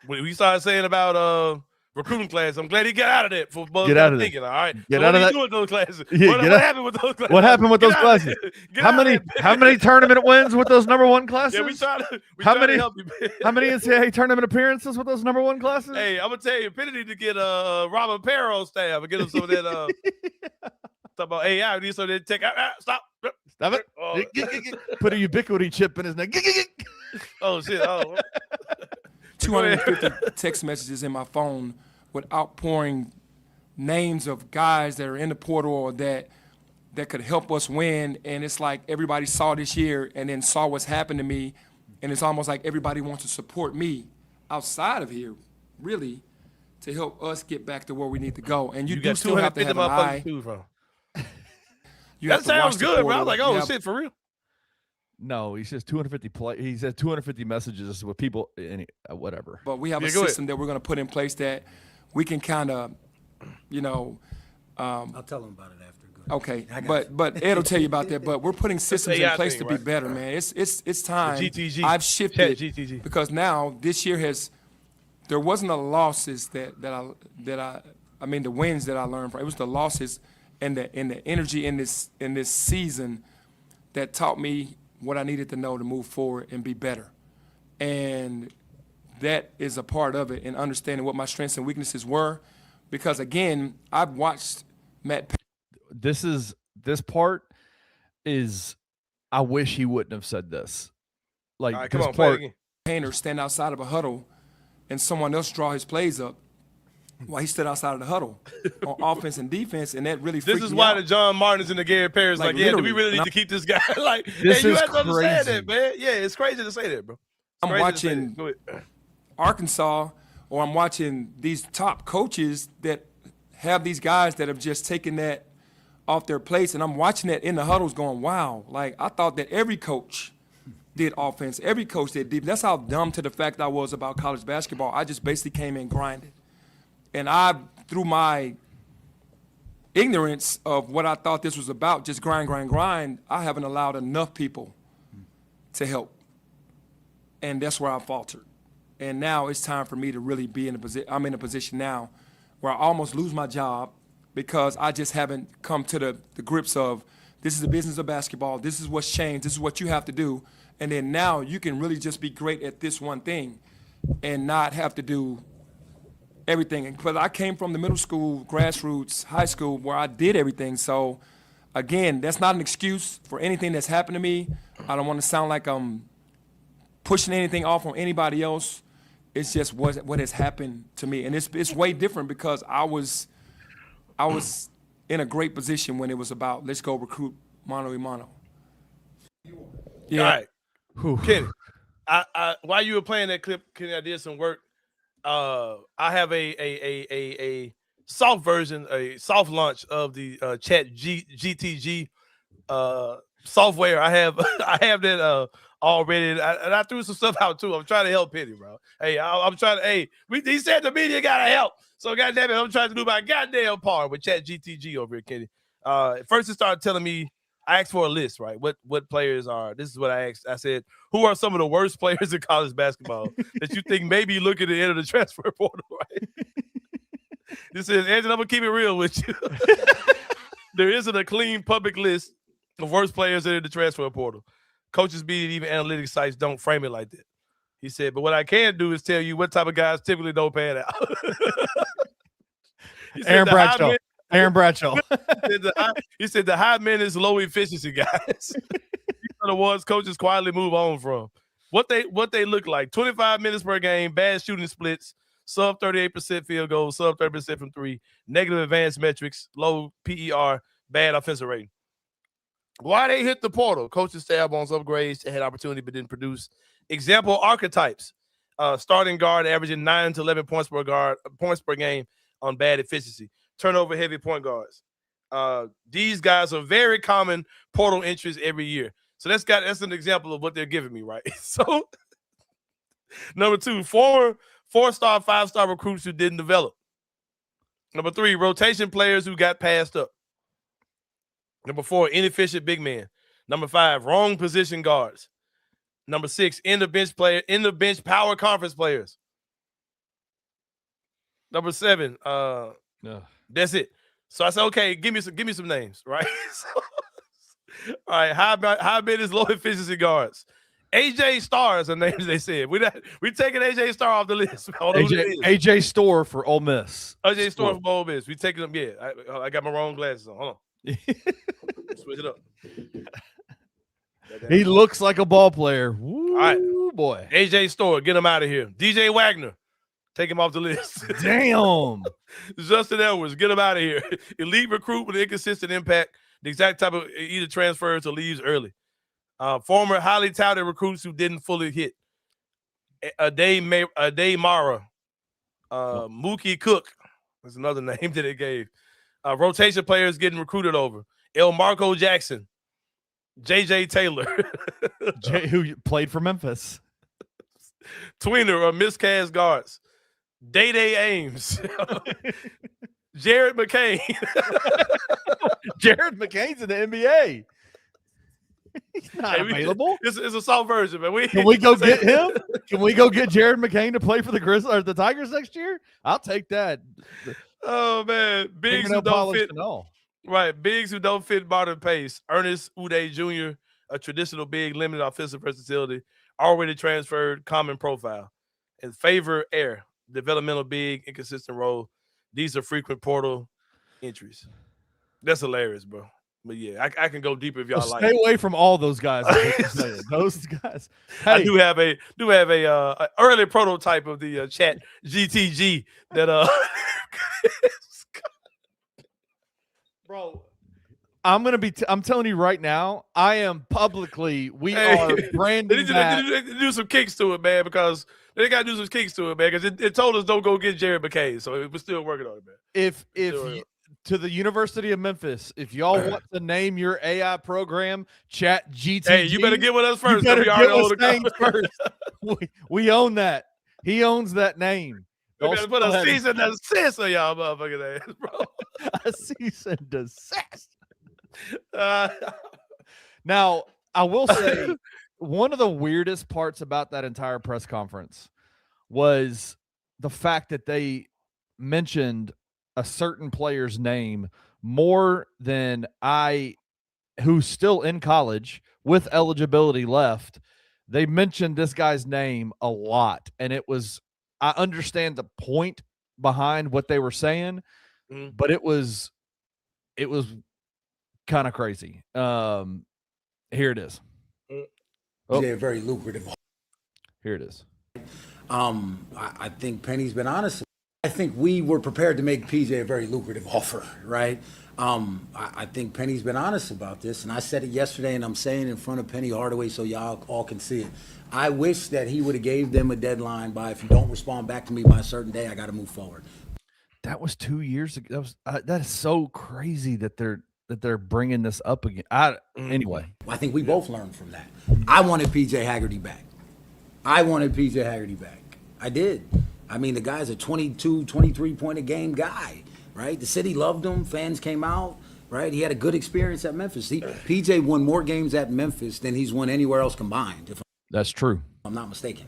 When we started saying about recruiting class, I'm glad he got out of that. For get out of thinking, all right. Get out of that. Doing those classes? Yeah, what happened with those classes? What happened with those classes? How many tournament wins with those number 1 classes? Yeah, we try to help you. How many NCAA tournament appearances with those number 1 classes? Hey, I'm gonna tell you, Penny need to get Robert Perro staff and get him some of that. Talk about AI. So they take stop it. Put a ubiquity chip in his neck. Oh shit! Oh. 250 text messages in my phone with outpouring names of guys that are in the portal or that could help us win. And it's like everybody saw this year and then saw what's happened to me. And it's almost like everybody wants to support me outside of here, really, to help us get back to where we need to go. And you do still have to have an eye. That sounds good, bro. I was like, oh, shit, for real? No, he says 250 play. He said 250 messages with people. Whatever. But we have a system that we're going to put in place that we can kind of, I'll tell him about it after. Good. Okay, but Ed will tell you about that. But we're putting systems in place to be better, man. It's time. GTG. I've shifted GTG. because now this year there wasn't the losses the wins that I learned from. It was the losses and the energy in this season that taught me what I needed to know to move forward and be better. And that is a part of it, and understanding what my strengths and weaknesses were. Because again, I've watched Matt. This part is, I wish he wouldn't have said this. Like, all right, this come on, part, Painter stand outside of a huddle and someone else draw his plays up while he stood outside of the huddle on offense and defense, and that really freaked me out. This is why the John Martins and the Gary Parrish like, do we really need to keep this guy? Like, this you is have to understand crazy. that, man. Yeah, it's crazy to say that, bro. I'm watching Arkansas, or I'm watching these top coaches that have these guys that have just taken that off their place, and I'm watching that in the huddles going, wow. Like, I thought that every coach did offense. Every coach did defense. That's how dumb to the fact I was about college basketball. I just basically came in grinding. And through my ignorance of what I thought this was about, just grind, I haven't allowed enough people to help. And that's where I faltered. And now it's time for me to really be in a position. I'm in a position now where I almost lose my job because I just haven't come to the grips of this is the business of basketball. This is what's changed. This is what you have to do. And then now you can really just be great at this one thing and not have to do everything. Because I came from the middle school, grassroots, high school, where I did everything. So, again, that's not an excuse for anything that's happened to me. I don't want to sound like I'm pushing anything off on anybody else. It's just what has happened to me. And it's way different because I was in a great position when it was about let's go recruit mano a mano. Yeah. All right. Kenny, while you were playing that clip, Kenny, I did some work. I have a soft version, a soft launch of the Chat GTG software. I have that already, and I threw some stuff out too. I'm trying to help Penny, bro. Hey, I'm trying to. Hey, he said the media gotta help, so goddamn it, I'm trying to do my goddamn part with Chat GTG over here, Kenny. First, it started telling me. I asked for a list, right? What players are? This is what I asked. I said, who are some of the worst players in college basketball that you think maybe look at the end of the transfer portal, right? This says, Angela, I'm gonna keep it real with you. There isn't a clean public list of worst players that are in the transfer portal. Coaches beat even analytics sites don't frame it like that. He said, but what I can do is tell you what type of guys typically don't pan out. Aaron Bradshaw. He said the high men is low efficiency guys. These are the ones coaches quietly move on from. What they look like: 25 minutes per game, bad shooting splits, sub 38% field goals, sub 30% from three, negative advanced metrics, low PER, bad offensive rating. Why they hit the portal? Coaches stab on some upgrades, had opportunity but didn't produce. Example archetypes: starting guard averaging 9 to 11 points per game on bad efficiency. Turnover heavy point guards. These guys are very common portal entries every year. So that's an example of what they're giving me, right? So number 2, former 4-star, 5-star recruits who didn't develop. Number 3, rotation players who got passed up. Number 4, inefficient big men. Number 5, wrong position guards. Number 6, in the bench power conference players. Number 7, that's it. So I said, okay, give me some names, right? All right, high bid is low efficiency guards. AJ Star is the names they said. We taking AJ Star off the list. AJ Store for Ole Miss. AJ Store for Ole Miss. We taking them. Yeah, I got my wrong glasses on. Hold on. Switch it up. He looks like a ball player. Woo, all right, boy. AJ Store, get him out of here. DJ Wagner. Take him off the list. Damn. Justin Edwards, get him out of here. Elite recruit with inconsistent impact. The exact type of either transfers or leaves early. Former highly touted recruits who didn't fully hit. Ade Mara. Mookie Cook. That's another name that they gave. Rotation players getting recruited over. El Marco Jackson. JJ Taylor. Who played for Memphis. Tweener or miscast guards. Day Ames. Jared McCain. Jared McCain's in the NBA. He's not available. It's a soft version, man. Can we go get him? Can we go get Jared McCain to play for the Grizzlies or the Tigers next year? I'll take that. Oh man, bigs who don't fit. Right, bigs who don't fit modern pace. Ernest Uday Jr., a traditional big, limited offensive versatility, already transferred, common profile, and favor air. Developmental big, inconsistent role. These are frequent portal entries. That's hilarious, bro. But yeah, I can go deeper if y'all like. Stay away from all those guys. Those guys. Hey. I do have a early prototype of the Chat GTG that bro. I'm telling you right now, I am publicly. We are branding they need to do some kicks to it, man, because they got to do some kicks to it, man, because it told us don't go get Jared McCain, so we're still working on it, man. to the University of Memphis, if y'all want to name your AI program, chat GTG. Hey, you better get with us first. You better get with Sain first. We own that. He owns that name. We better put a cease and desist on y'all motherfucking ass, bro. A cease and desist. Now, I will say one of the weirdest parts about that entire press conference was the fact that they mentioned a certain player's name more than who's still in college with eligibility left. They mentioned this guy's name a lot, and I understand the point behind what they were saying, but it was kind of crazy. Here it is. They're very lucrative. Here it is. I think Penny's been honest. I think we were prepared to make PJ a very lucrative offer, right? I think Penny's been honest about this, and I said it yesterday, and I'm saying it in front of Penny Hardaway so y'all all can see it. I wish that he would have gave them a deadline by, if you don't respond back to me by a certain day, I got to move forward. That was 2 years ago. That is so crazy that they're bringing this up again. Anyway, I think we both learned from that. I wanted PJ Haggerty back. I did. I mean, the guy's a 22, 23-point-a-game guy, right? The city loved him. Fans came out, right? He had a good experience at Memphis. PJ won more games at Memphis than he's won anywhere else combined. That's true. I'm not mistaken,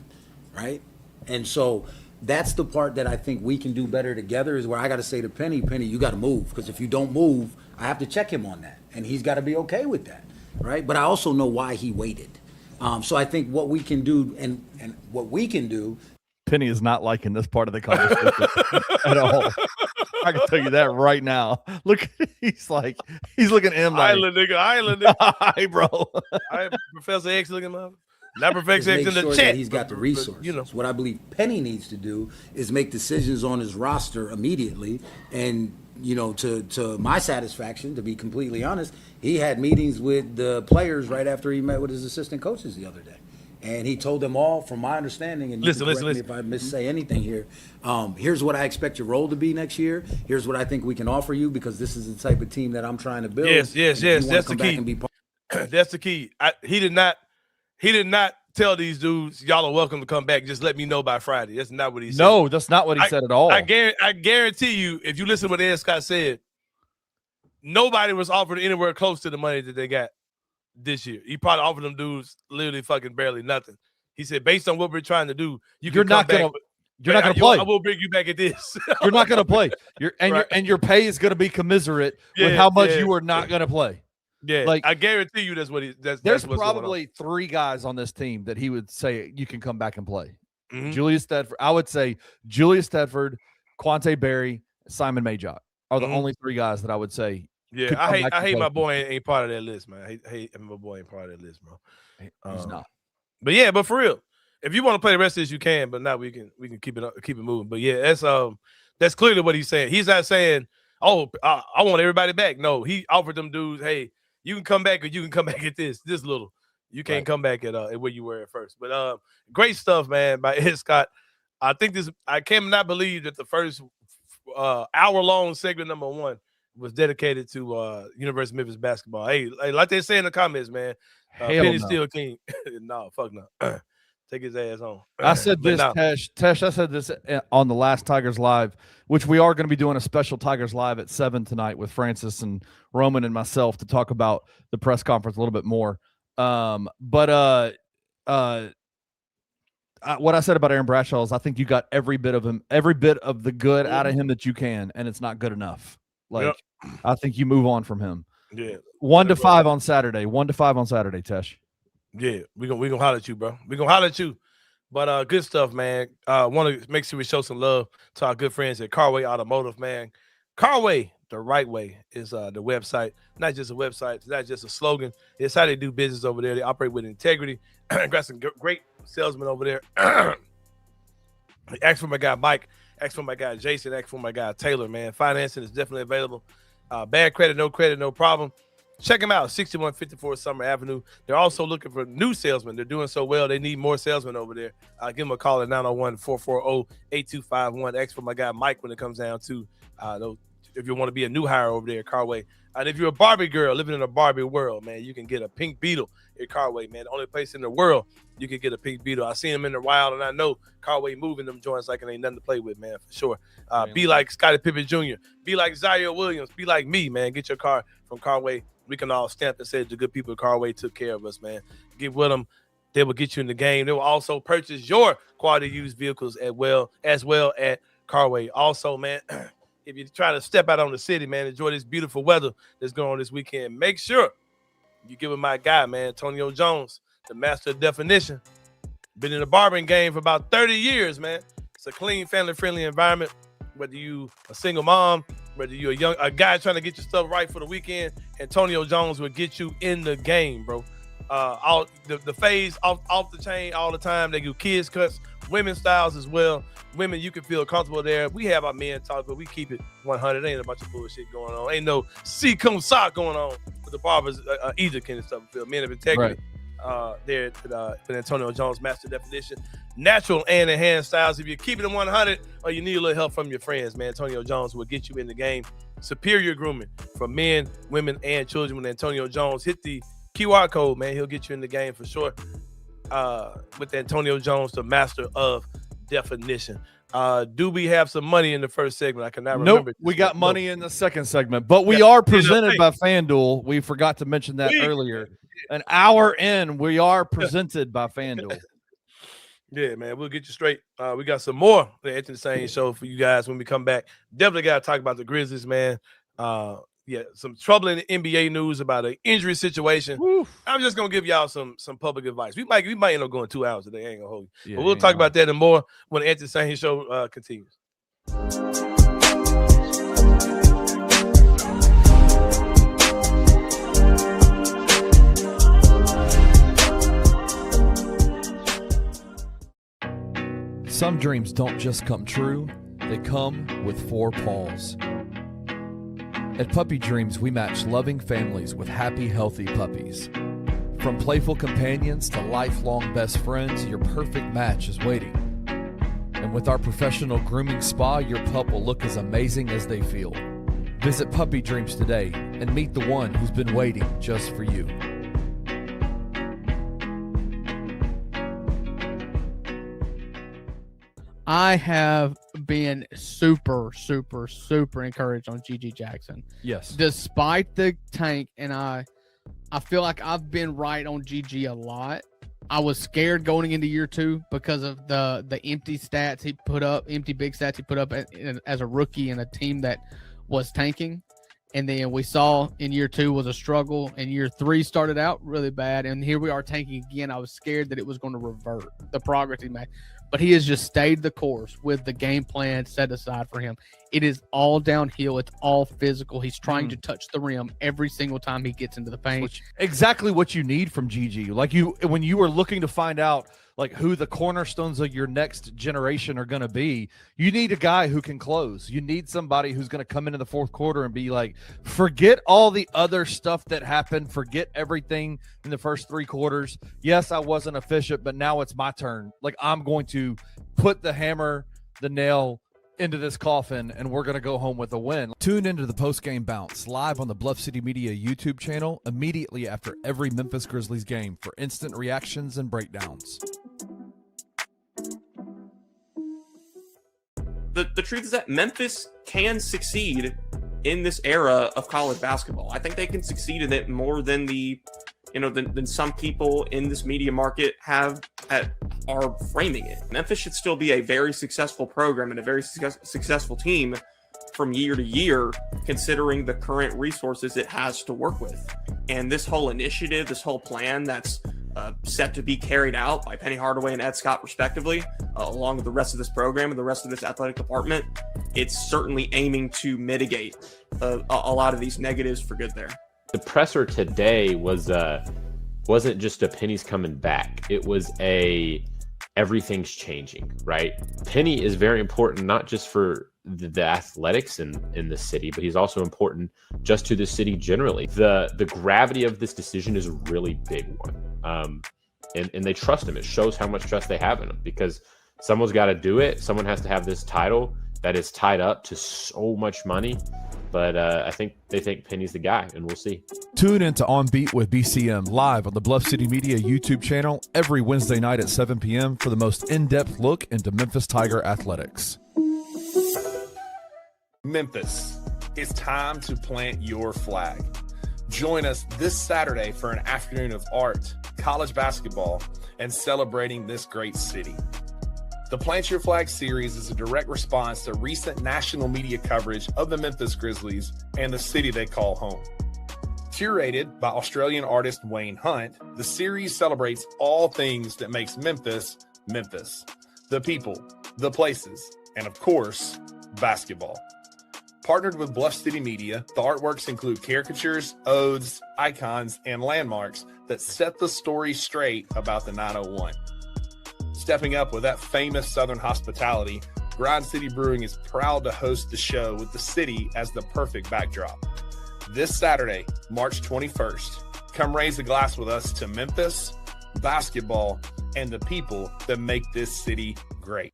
right? And so that's the part that I think we can do better together, is where I got to say to Penny, you got to move, because if you don't move, I have to check him on that, and he's got to be okay with that, right? But I also know why he waited. So I think what we can do and what we can do. Penny is not liking this part of the conversation at all. I can tell you that right now. Look, he's looking at him like, Island nigga. Hi, bro. I Professor X looking up. Not Professor X in the sure chat. that he's got the resources. You know. What I believe Penny needs to do is make decisions on his roster immediately. And, to my satisfaction, to be completely honest, he had meetings with the players right after he met with his assistant coaches the other day. And he told them all, from my understanding, and listen. Me if I missay anything here, here's what I expect your role to be next year. Here's what I think we can offer you, because this is the type of team that I'm trying to build. Yes. That's the key. That's the key. He did not tell these dudes, y'all are welcome to come back. Just let me know by Friday. That's not what he said. No, that's not what he said at all. I guarantee you, if you listen to what Ed Scott said, nobody was offered anywhere close to the money that they got this year. He probably offered them dudes literally fucking barely nothing. He said, based on what we're trying to do, you're not going to play. I will bring you back at this. You're not going to play. Your pay is going to be commensurate with how much you are not going to play. Yeah, I guarantee you that's what he. There's probably 3 guys on this team that he would say you can come back and play. Mm-hmm. Julius Tedford. I would say Julius Tedford, Quante Berry, Simon Majock are the only 3 guys that I would say. Yeah, I hate my boy ain't part of that list, man. I hate my boy ain't part of that list, bro. He's not. But for real, if you want to play the rest of this, you can. But now we can keep it moving. But yeah, that's clearly what he's saying. He's not saying, oh, I want everybody back. No, he offered them dudes, hey, you can come back, or you can come back at this little. You can't come back at where you were at first. But great stuff, man, by Ed Scott. I cannot believe that the first hour-long segment number 1 was dedicated to University of Memphis basketball. Hey, like they say in the comments, man, Penny's still king. No, fuck no. Take his ass on. I said this, Tesh. I said this on the last Tigers Live, which we are going to be doing a special Tigers Live at 7 tonight with Francis and Roman and myself to talk about the press conference a little bit more. What I said about Aaron Bradshaw is I think you got every bit of the good out of him that you can, and it's not good enough. I think you move on from him. Yeah. 1 to 5 on Saturday. 1 to 5 on Saturday, Tesh. Yeah, we gonna holler at you, bro. We gonna holler at you. But good stuff, man. Want to make sure we show some love to our good friends at Carway Automotive, man. Carway, the right way, is the website. Not just a website, it's not just a slogan. It's how they do business over there. They operate with integrity. Got some great salesmen over there. Ask for my guy Mike. Ask for my guy Jason. Ask for my guy Taylor, man. Financing is definitely available. Bad credit, no problem. Check them out, 6154 Summer Avenue. They're also looking for new salesmen. They're doing so well. They need more salesmen over there. Give them a call at 901-440-8251. Ask for my guy Mike when it comes down to those if you want to be a new hire over there at Carway. And if you're a Barbie girl living in a Barbie world, man, you can get a pink Beetle at Carway, man. The only place in the world you can get a pink Beetle. I seen them in the wild, and I know Carway moving them joints like it ain't nothing to play with, man, for sure. Be like Scottie Pippen Jr. Be like Zaire Williams. Be like me, man. Get your car from Carway. We can all stamp and say the good people at Carway took care of us, man. Get with them. They will get you in the game. They will also purchase your quality used vehicles as well at Carway. Also, man, if you're trying to step out on the city, man, enjoy this beautiful weather that's going on this weekend. Make sure you give it my guy, man, Antonio Jones, the master of definition. Been in the barbering game for about 30 years, man. It's a clean, family-friendly environment. Whether you a single mom, whether you a guy trying to get your stuff right for the weekend, Antonio Jones will get you in the game, bro. All the fades off the chain all the time. They do kids cuts, women's styles as well. Women, you can feel comfortable there. We have our men talk, but we keep it 100. Ain't a bunch of bullshit going on. Ain't no cum sock going on with the barbers either. Kind of stuff. Men of integrity. There at Antonio Jones, master definition, natural and enhanced styles. If you're keeping it 100 or you need a little help from your friends, man, Antonio Jones will get you in the game. Superior grooming for men, women, and children with Antonio Jones. Hit the QR code, man. He'll get you in the game for sure. With Antonio Jones, the master of definition. Do we have some money in the first segment? I cannot remember. Nope, we got money in the second segment, but we are presented by FanDuel. We forgot to mention that earlier. An hour in, we are presented by FanDuel. Yeah, man, we'll get you straight. We got some more the Anthony Sain show for you guys when we come back. Definitely got to talk about the Grizzlies, man. Some troubling NBA news about an injury situation. Oof. I'm just gonna give y'all some public advice. We might end up going 2 hours today. I ain't gonna hold you, but we'll talk about that and more when the Anthony Sain show continues. Some dreams don't just come true, they come with 4 paws. At Puppy Dreams, we match loving families with happy, healthy puppies. From playful companions to lifelong best friends, your perfect match is waiting. And with our professional grooming spa, your pup will look as amazing as they feel. Visit Puppy Dreams today and meet the one who's been waiting just for you. I have been super encouraged on GG Jackson. Yes. Despite the tank, and I feel like I've been right on GG a lot. I was scared going into year 2 because of the empty stats he put up, empty big stats he put up as a rookie in a team that was tanking. And then we saw in year 2 was a struggle, and year 3 started out really bad. And here we are tanking again. I was scared that it was going to revert the progress he made. But he has just stayed the course with the game plan set aside for him. It is all downhill. It's all physical. He's trying to touch the rim every single time he gets into the paint. Exactly what you need from GG. Like when you were looking to find out like who the cornerstones of your next generation are going to be, you need a guy who can close. You need somebody who's going to come into the fourth quarter and be like, forget all the other stuff that happened. Forget everything in the first 3 quarters. Yes, I wasn't efficient, but now it's my turn. Like, I'm going to put the hammer, the nail into this coffin, and we're going to go home with a win. Tune into the post-game bounce live on the Bluff City Media YouTube channel immediately after every Memphis Grizzlies game for instant reactions and breakdowns. The truth is that Memphis can succeed in this era of college basketball. I think they can succeed in it more than than some people in this media market are framing it. Memphis should still be a very successful program and a very successful team from year to year, considering the current resources it has to work with. And this whole initiative, this whole plan that's set to be carried out by Penny Hardaway and Ed Scott, respectively, along with the rest of this program and the rest of this athletic department, it's certainly aiming to mitigate a lot of these negatives for good there. The presser today wasn't just a Penny's coming back. It was everything's changing, right? Penny is very important, not just for the athletics in the city, but he's also important just to the city generally. The gravity of this decision is a really big one. And they trust him. It shows how much trust they have in him, because someone's got to do it. Someone has to have this title. that is tied up to so much money. But I think they think Penny's the guy, and we'll see. Tune in to On Beat with BCM live on the Bluff City Media YouTube channel every Wednesday night at 7 p.m. for the most in-depth look into Memphis Tiger athletics. Memphis, it's time to plant your flag. Join us this Saturday for an afternoon of art, college basketball, and celebrating this great city. The Plant Your Flag series is a direct response to recent national media coverage of the Memphis Grizzlies and the city they call home. Curated by Australian artist Wayne Hunt, the series celebrates all things that makes Memphis, Memphis. The people, the places, and of course, basketball. Partnered with Bluff City Media, the artworks include caricatures, odes, icons, and landmarks that set the story straight about the 901. Stepping up with that famous Southern hospitality, Grind City Brewing is proud to host the show with the city as the perfect backdrop. This Saturday, March 21st, come raise a glass with us to Memphis, basketball, and the people that make this city great.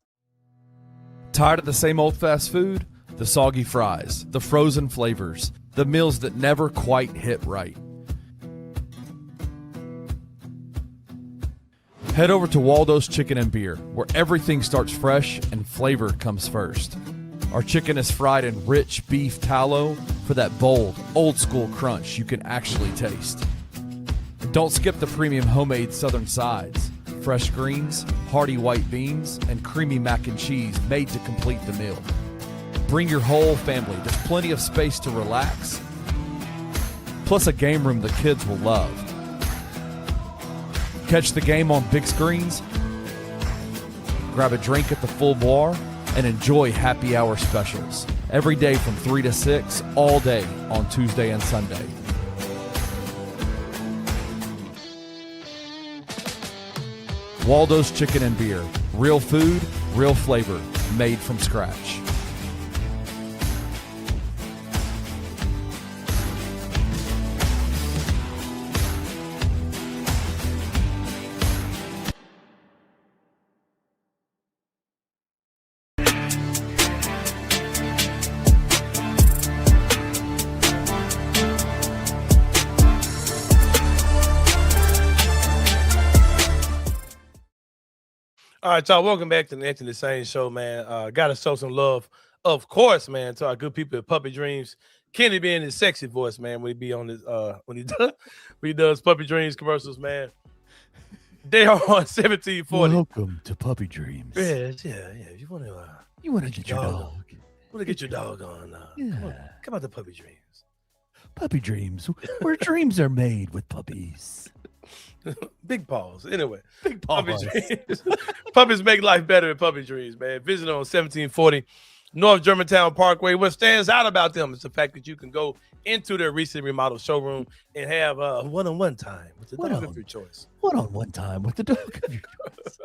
Tired of the same old fast food? The soggy fries, the frozen flavors, the meals that never quite hit right. Head over to Waldo's Chicken and Beer, where everything starts fresh and flavor comes first. Our chicken is fried in rich beef tallow for that bold, old-school crunch you can actually taste. And don't skip the premium homemade southern sides, fresh greens, hearty white beans, and creamy mac and cheese made to complete the meal. Bring your whole family. There's plenty of space to relax, plus a game room the kids will love. Catch the game on big screens, grab a drink at the full bar, and enjoy happy hour specials every day from 3 to 6, all day on Tuesday and Sunday. Waldo's Chicken and Beer. Real food, real flavor, made from scratch. All right, y'all. Welcome back to the Anthony Sain Show, man. Got to show some love, of course, man, to our good people at Puppy Dreams. Kenny being his sexy voice, man, when he be on this, when he does Puppy Dreams commercials, man. They are on 1740. Welcome to Puppy Dreams. Yeah. You want to get your dog. Want to get your dog on? Come on to Puppy Dreams. Puppy Dreams, where dreams are made with puppies. Big paws. Anyway, Big paws. Puppy Dreams. Puppies make life better at Puppy Dreams, man. Visit on 1740 North Germantown Parkway. What stands out about them is the fact that you can go into their recently remodeled showroom and have one-on-one time with the dog of your choice. One-on-one time with the dog of your choice.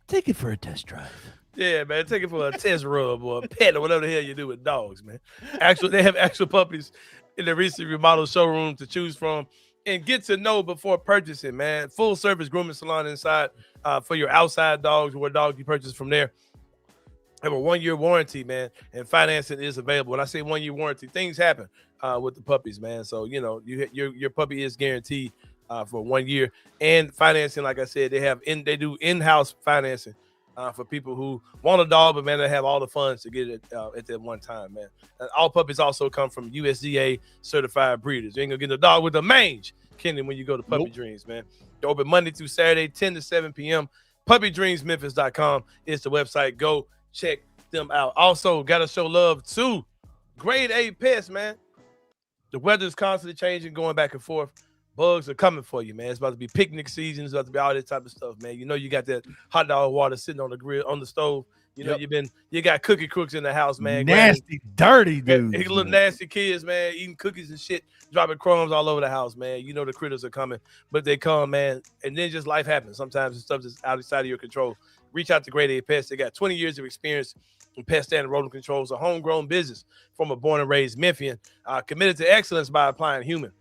Take it for a test drive. Yeah, man. Take it for a test rub or a pet or whatever the hell you do with dogs, man. They have actual puppies in the recently remodeled showroom to choose from. And get to know before purchasing, man. Full service grooming salon inside for your outside dogs or dog you purchase from there. Have a 1-year warranty, man, and financing is available. When I say 1-year warranty, things happen with the puppies, man. So your puppy is guaranteed for 1 year, and financing. Like I said, they do in-house financing for people who want a dog, but man, they have all the funds to get it at that one time, man. And all puppies also come from USDA certified breeders. You ain't gonna get a dog with a mange, Kenny, when you go to Puppy Dreams, man. They're open Monday through Saturday, 10 to 7 p.m. PuppyDreamsMemphis.com is the website. Go check them out. Also, gotta show love to Grade A Pest, man. The weather's constantly changing, going back and forth. Bugs are coming for you, man. It's about to be picnic season. It's about to be all this type of stuff, man. You know you got that hot dog water sitting on the grill, on the stove. You know you got cookie crooks in the house, man. Nasty, dirty dudes. Little nasty kids, man, eating cookies and shit, dropping crumbs all over the house, man. You know the critters are coming, but they come, man. And then just life happens. Sometimes stuff is outside of your control. Reach out to Grade A Pest. They got 20 years of experience in pest and rodent controls, a homegrown business from a born and raised Memphian, committed to excellence by applying human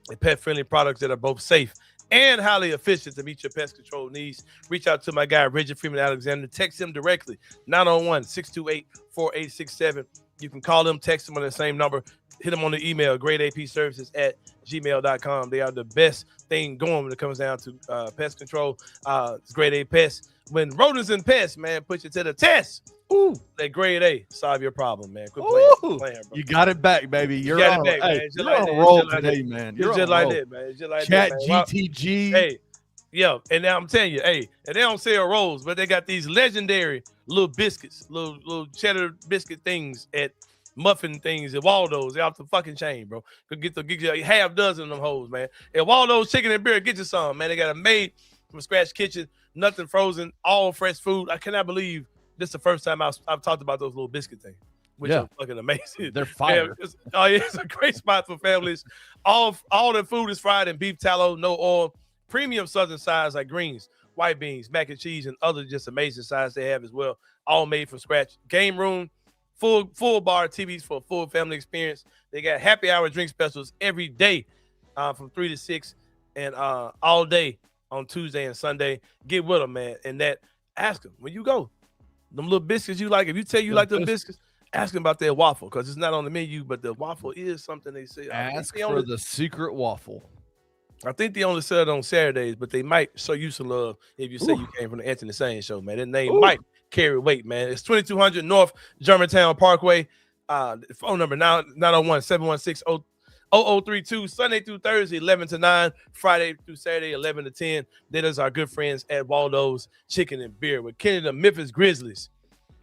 and pet-friendly products that are both safe and highly efficient to meet your pest control needs. Reach out to my guy, Richard Freeman Alexander. Text him directly, 901-628-4867. You can call them, text them on the same number. Hit them on the email, gradeapservices@gmail.com. They are the best thing going when it comes down to pest control. It's Grade A Pest. When rodents and pests, man, put you to the test. Ooh, that Grade A solve your problem, man. Quit playing, bro. You got it back, baby. You're got on, it back, hey, man. you're on a roll today, man. You're just like that, man. It's just like Chat that, man. GTG. Hey, yeah, and now I'm telling you, hey, and they don't sell rolls, but they got these legendary little biscuits, little cheddar biscuit things at muffin things at Waldo's. They're off the fucking chain, bro. Go get you a half dozen of them hoes, man. At Waldo's Chicken and Beer, get you some, man. They got a made from scratch kitchen, nothing frozen, all fresh food. I cannot believe this is the first time I've talked about those little biscuit things, which are fucking amazing. They're fire. It's a great spot for families. All the food is fried in beef tallow, no oil. Premium southern sides like greens, white beans, mac and cheese, and other just amazing sides they have as well. All made from scratch. Game room, full bar TVs for a full family experience. They got happy hour drink specials every day from 3 to 6 and all day on Tuesday and Sunday. Get with them, man. And ask them when you go. Them little biscuits you like. If you tell you like the biscuits, ask them about their waffle because it's not on the menu, but the waffle is something they say. Ask for the secret waffle. I think they only sell it on Saturdays, but they might show you some love if you say you came from the Anthony Sain show, man. That name might carry weight, man. It's 2200 North Germantown Parkway. Phone number 901-716-0032. Sunday through Thursday, 11 to 9. Friday through Saturday, 11 to 10. That is our good friends at Waldo's Chicken and Beer with Kenny, the Memphis Grizzlies.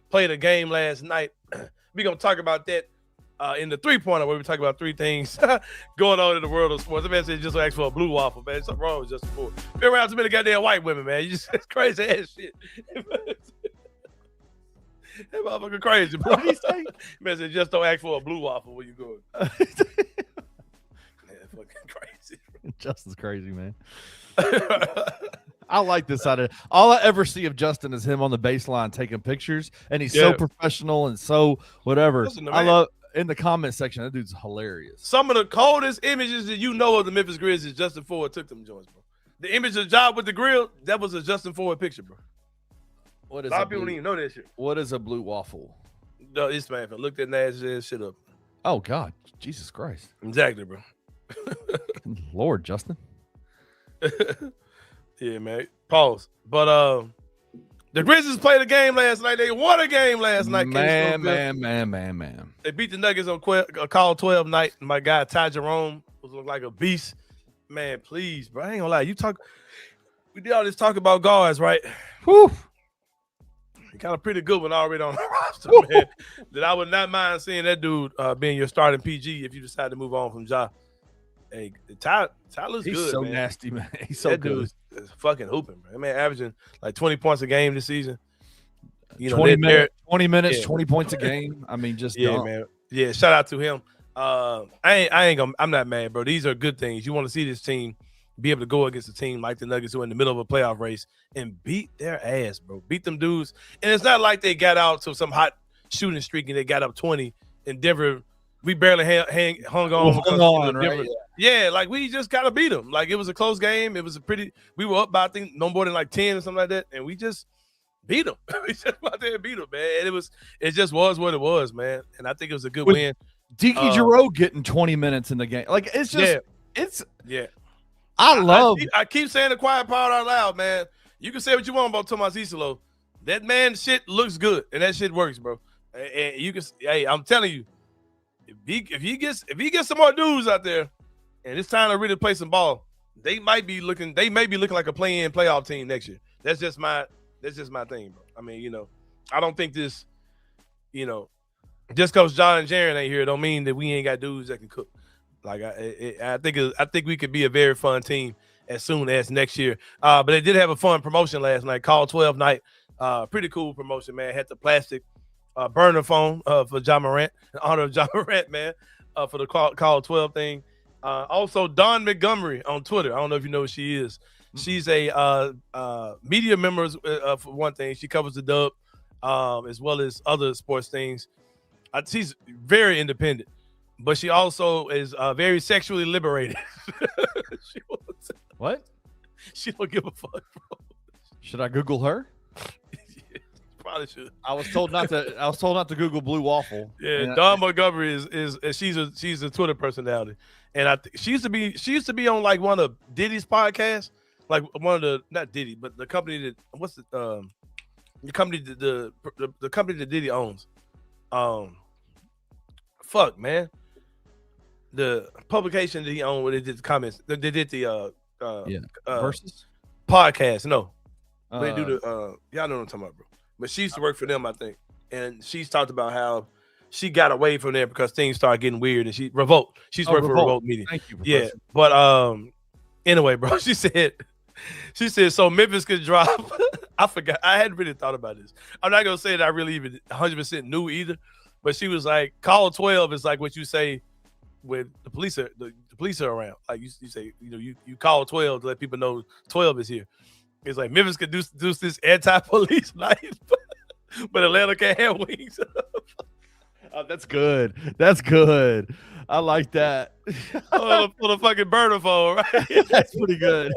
Played a game last night. We're going to talk about that in the three-pointer where we talk about three things going on in the world of sports. The man said just ask for a blue waffle, man. Something wrong with Justin Ford. Been around too many goddamn white women, man. You just it's crazy ass shit. That motherfucker crazy, bro. What he say? Man said just don't ask for a blue waffle when you go. Man, fucking crazy. Justin's crazy, man. I like this side of it. All I ever see of Justin is him on the baseline taking pictures, and he's so professional and so whatever. I love in the comment section. That dude's hilarious. Some of the coldest images that you know of the Memphis Grizzlies, Justin Ford took them joints, bro. The image of Job with the grill, that was a Justin Ford picture, bro. What is a lot of people don't even know that shit. What is a blue waffle? No, this man look that nasty ass shit up. Oh God, Jesus Christ! Exactly, bro. Lord, Justin. Yeah, man. Pause. But the Grizzlies played a game last night. They won a game last night. Man. They beat the Nuggets on call 12 night. My guy Ty Jerome was looking like a beast. Man, please, bro. I ain't gonna lie. We did all this talk about guards, right? Whew. You got a pretty good one already on the roster, man. That I would not mind seeing that dude being your starting PG if you decide to move on from Ja. Hey, Tyler's good. He's so man. Nasty, man. He's so good. Dude's fucking hooping, man. That man averaging like 20 points a game this season. You know, 20 minutes, 20 points a game. I mean, just man. Yeah, shout out to him. I'm not mad, bro. These are good things. You want to see this team be able to go against a team like the Nuggets who are in the middle of a playoff race and beat their ass, bro. Beat them dudes. And it's not like they got out to some hot shooting streak and they got up 20 in Denver. We barely hung on. Right? Yeah, like we just gotta beat them. Like it was a close game. It was we were up by I think no more than like 10 or something like that, and we just beat them. We just out there and beat them, man. And it just was what it was, man. And I think it was a good win. Deke Giroux getting 20 minutes in the game, like it's just I keep saying the quiet part out loud, man. You can say what you want about Tomas Isolo. That man shit looks good, and that shit works, bro. And you can, hey, I'm telling you. If he gets some more dudes out there, and it's time to really play some ball, they may be looking like a play-in playoff team next year. That's just my thing, bro. I mean, I don't think this, just because John and Jaren ain't here, don't mean that we ain't got dudes that can cook. Like I think we could be a very fun team as soon as next year. But they did have a fun promotion last night, called 12 night. Pretty cool promotion, man. Had the plastic burner phone for Ja Morant, in honor of Ja Morant, man, for the call 12 thing. Also, Dawn Montgomery on Twitter. I don't know if you know who she is. She's a media member for one thing. She covers the Dub as well as other sports things. She's very independent, but she also is very sexually liberated. What? She don't give a fuck, bro. Should I Google her? Probably should. I was told not to Google Blue Waffle. Yeah, Dawn Montgomery is she's a Twitter personality, and she used to be on like one of Diddy's podcasts, like one of the not Diddy, but the company that the company the company that Diddy owns. Fuck man, the publication that he owned where they did the comments, they did the Versus podcast. No, they do the y'all know what I'm talking about, bro. But she used to work for them, I think. And she's talked about how she got away from there because things started getting weird. And she's worked for Revolt Media. Thank you, Professor. Yeah. But anyway, bro, she said, so Memphis could drop. I forgot. I hadn't really thought about this. I'm not going to say that I really even 100% knew either. But she was like, call 12 is like what you say when the police are around. Like you say, you call 12 to let people know 12 is here. It's like Memphis could do this anti-police life, but Atlanta can't have wings. Oh, that's good. That's good. I like that. For the fucking burner phone, right? That's pretty good.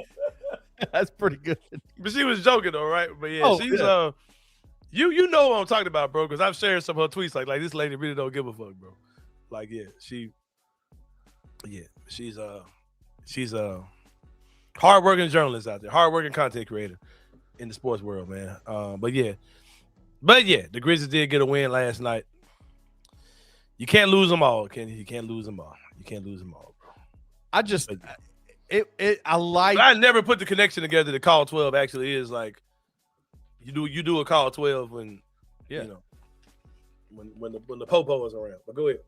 That's pretty good. But she was joking though, right? But yeah, she's you know what I'm talking about, bro, because I've shared some of her tweets like this lady really don't give a fuck, bro. Like she's hardworking journalist out there, hardworking content creator in the sports world, man. But yeah, the Grizzlies did get a win last night. You can't lose them all, Kenny. You can't lose them all. You can't lose them all, bro. I never put the connection together that call 12 actually is like you do a call 12 when when the popo is around. But go ahead.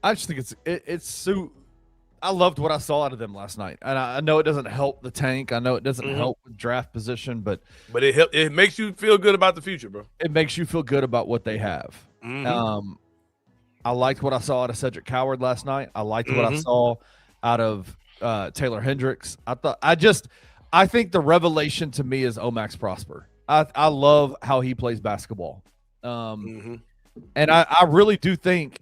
I just think it's so. I loved what I saw out of them last night, and I know it doesn't help the tank. I know it doesn't help with draft position, but it makes you feel good about the future, bro. It makes you feel good about what they have. I liked what I saw out of Cedric Coward last night. I liked what I saw out of Taylor Hendricks. I think the revelation to me is Omax Prosper. I love how he plays basketball, and I really do think.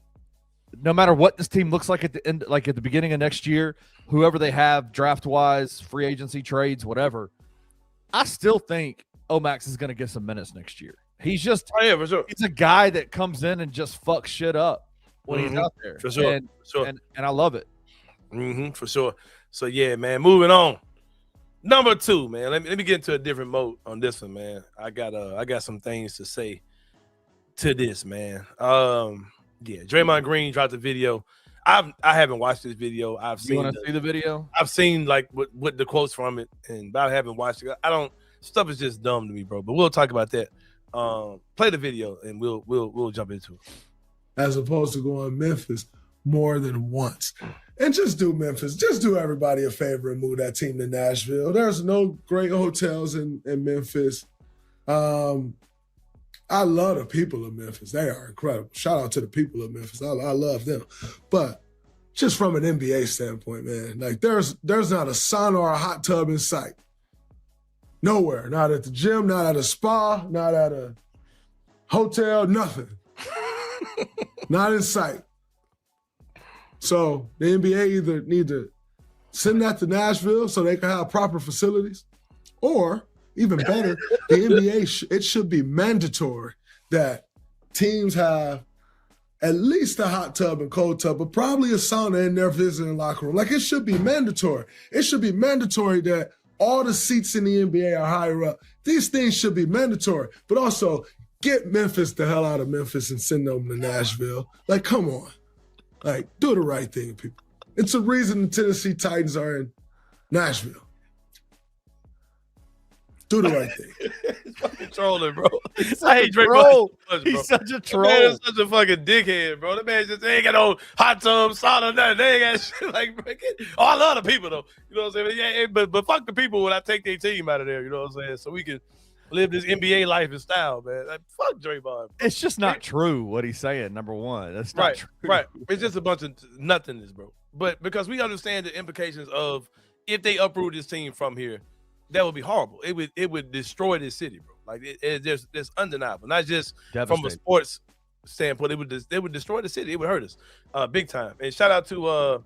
No matter what this team looks like at the end, like at the beginning of next year, whoever they have draft-wise, free agency trades, whatever, I still think Omax is going to get some minutes next year. He's just for sure. He's a guy that comes in and just fucks shit up when he's out there. For sure. And I love it. For sure. So yeah, man, moving on. Number 2, man. Let me get into a different mode on this one, man. I got some things to say to this, man. Yeah, Draymond Green dropped a video. I haven't watched this video. I've seen. You want to see the video? I've seen like what the quotes from it, but I haven't watched it. Stuff is just dumb to me, bro. But we'll talk about that. Play the video and we'll jump into it. As opposed to going Memphis more than once, and just do Memphis. Just do everybody a favor and move that team to Nashville. There's no great hotels in Memphis. I love the people of Memphis. They are incredible. Shout out to the people of Memphis. I love them. But just from an NBA standpoint, man, like there's not a sauna or a hot tub in sight. Nowhere. Not at the gym, not at a spa, not at a hotel, nothing. Not in sight. So the NBA either need to send that to Nashville so they can have proper facilities, or even better, the NBA, it should be mandatory that teams have at least a hot tub and cold tub, but probably a sauna in their visiting locker room. Like, it should be mandatory. It should be mandatory that all the seats in the NBA are higher up. These things should be mandatory, but also get Memphis the hell out of Memphis and send them to Nashville. Like, come on. Like, do the right thing, people. It's a reason the Tennessee Titans are in Nashville. Do the right thing. He's fucking trolling, bro. I hate Draymond. He's such a troll. Man is such a fucking dickhead, bro. The man just ain't got no hot tub, sauna, nothing. They ain't got shit like, bro. Oh, I love the people, though. You know what I'm saying? Yeah, but fuck the people when I take their team out of there, you know what I'm saying? So we can live this NBA life and style, man. Like, fuck Draymond, bro. It's just not true what he's saying, number one. That's not true. Right. It's just a bunch of nothingness, bro. But because we understand the implications of if they uproot this team from here, that would be horrible. It would destroy this city, bro. Like there's undeniable. Not just from a sports standpoint. It would destroy the city. It would hurt us, big time. And shout out to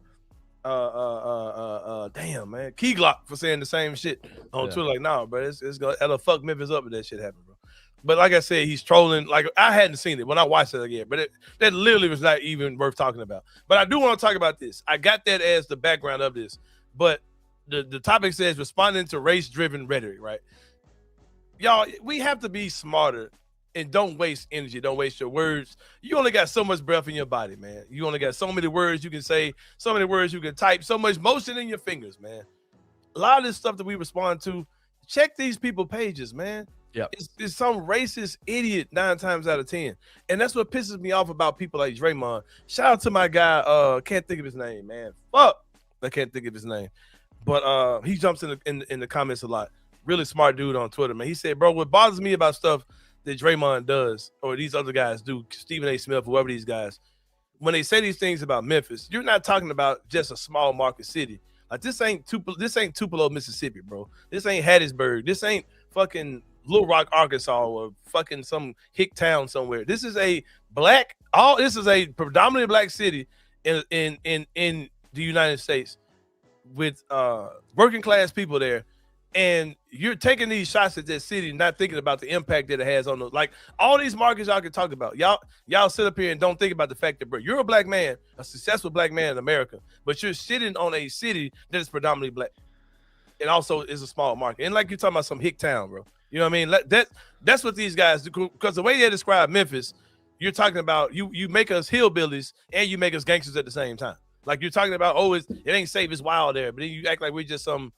damn, man. Key Glock for saying the same shit on Twitter. Like, nah, bro, it'll fuck Memphis up if that shit happen, bro. But like I said, he's trolling. Like, I hadn't seen it when I watched it again, but that literally was not even worth talking about. But I do want to talk about this. I got that as the background of this. But the topic says responding to race-driven rhetoric, right? Y'all, we have to be smarter and don't waste energy. Don't waste your words. You only got so much breath in your body, man. You only got so many words you can say, so many words you can type, so much motion in your fingers, man. A lot of this stuff that we respond to, check these people pages, man. Yeah, it's some racist idiot 9 times out of 10, and that's what pisses me off about people like Draymond. Shout out to my guy. Can't think of his name, man. Fuck, I can't think of his name, but he jumps in the comments a lot. Really smart dude on Twitter, man. He said, "Bro, what bothers me about stuff that Draymond does or these other guys do, Stephen A. Smith, whoever these guys, when they say these things about Memphis, you're not talking about just a small market city. Like this ain't Tupelo, Mississippi, bro. This ain't Hattiesburg. This ain't fucking Little Rock, Arkansas, or fucking some hick town somewhere. This is a predominantly black city in the United States with working class people there, and you're taking these shots at that city, not thinking about the impact that it has on those. Like all these markets y'all can talk about. Y'all sit up here and don't think about the fact that, bro, you're a black man, a successful black man in America, but you're sitting on a city that is predominantly black, and also is a small market. And like you're talking about some hick town, bro. You know what I mean? That's what these guys do. Because the way they describe Memphis, you're talking about you make us hillbillies and you make us gangsters at the same time. Like you're talking about, it ain't safe, it's wild there, but then you act like we're just some,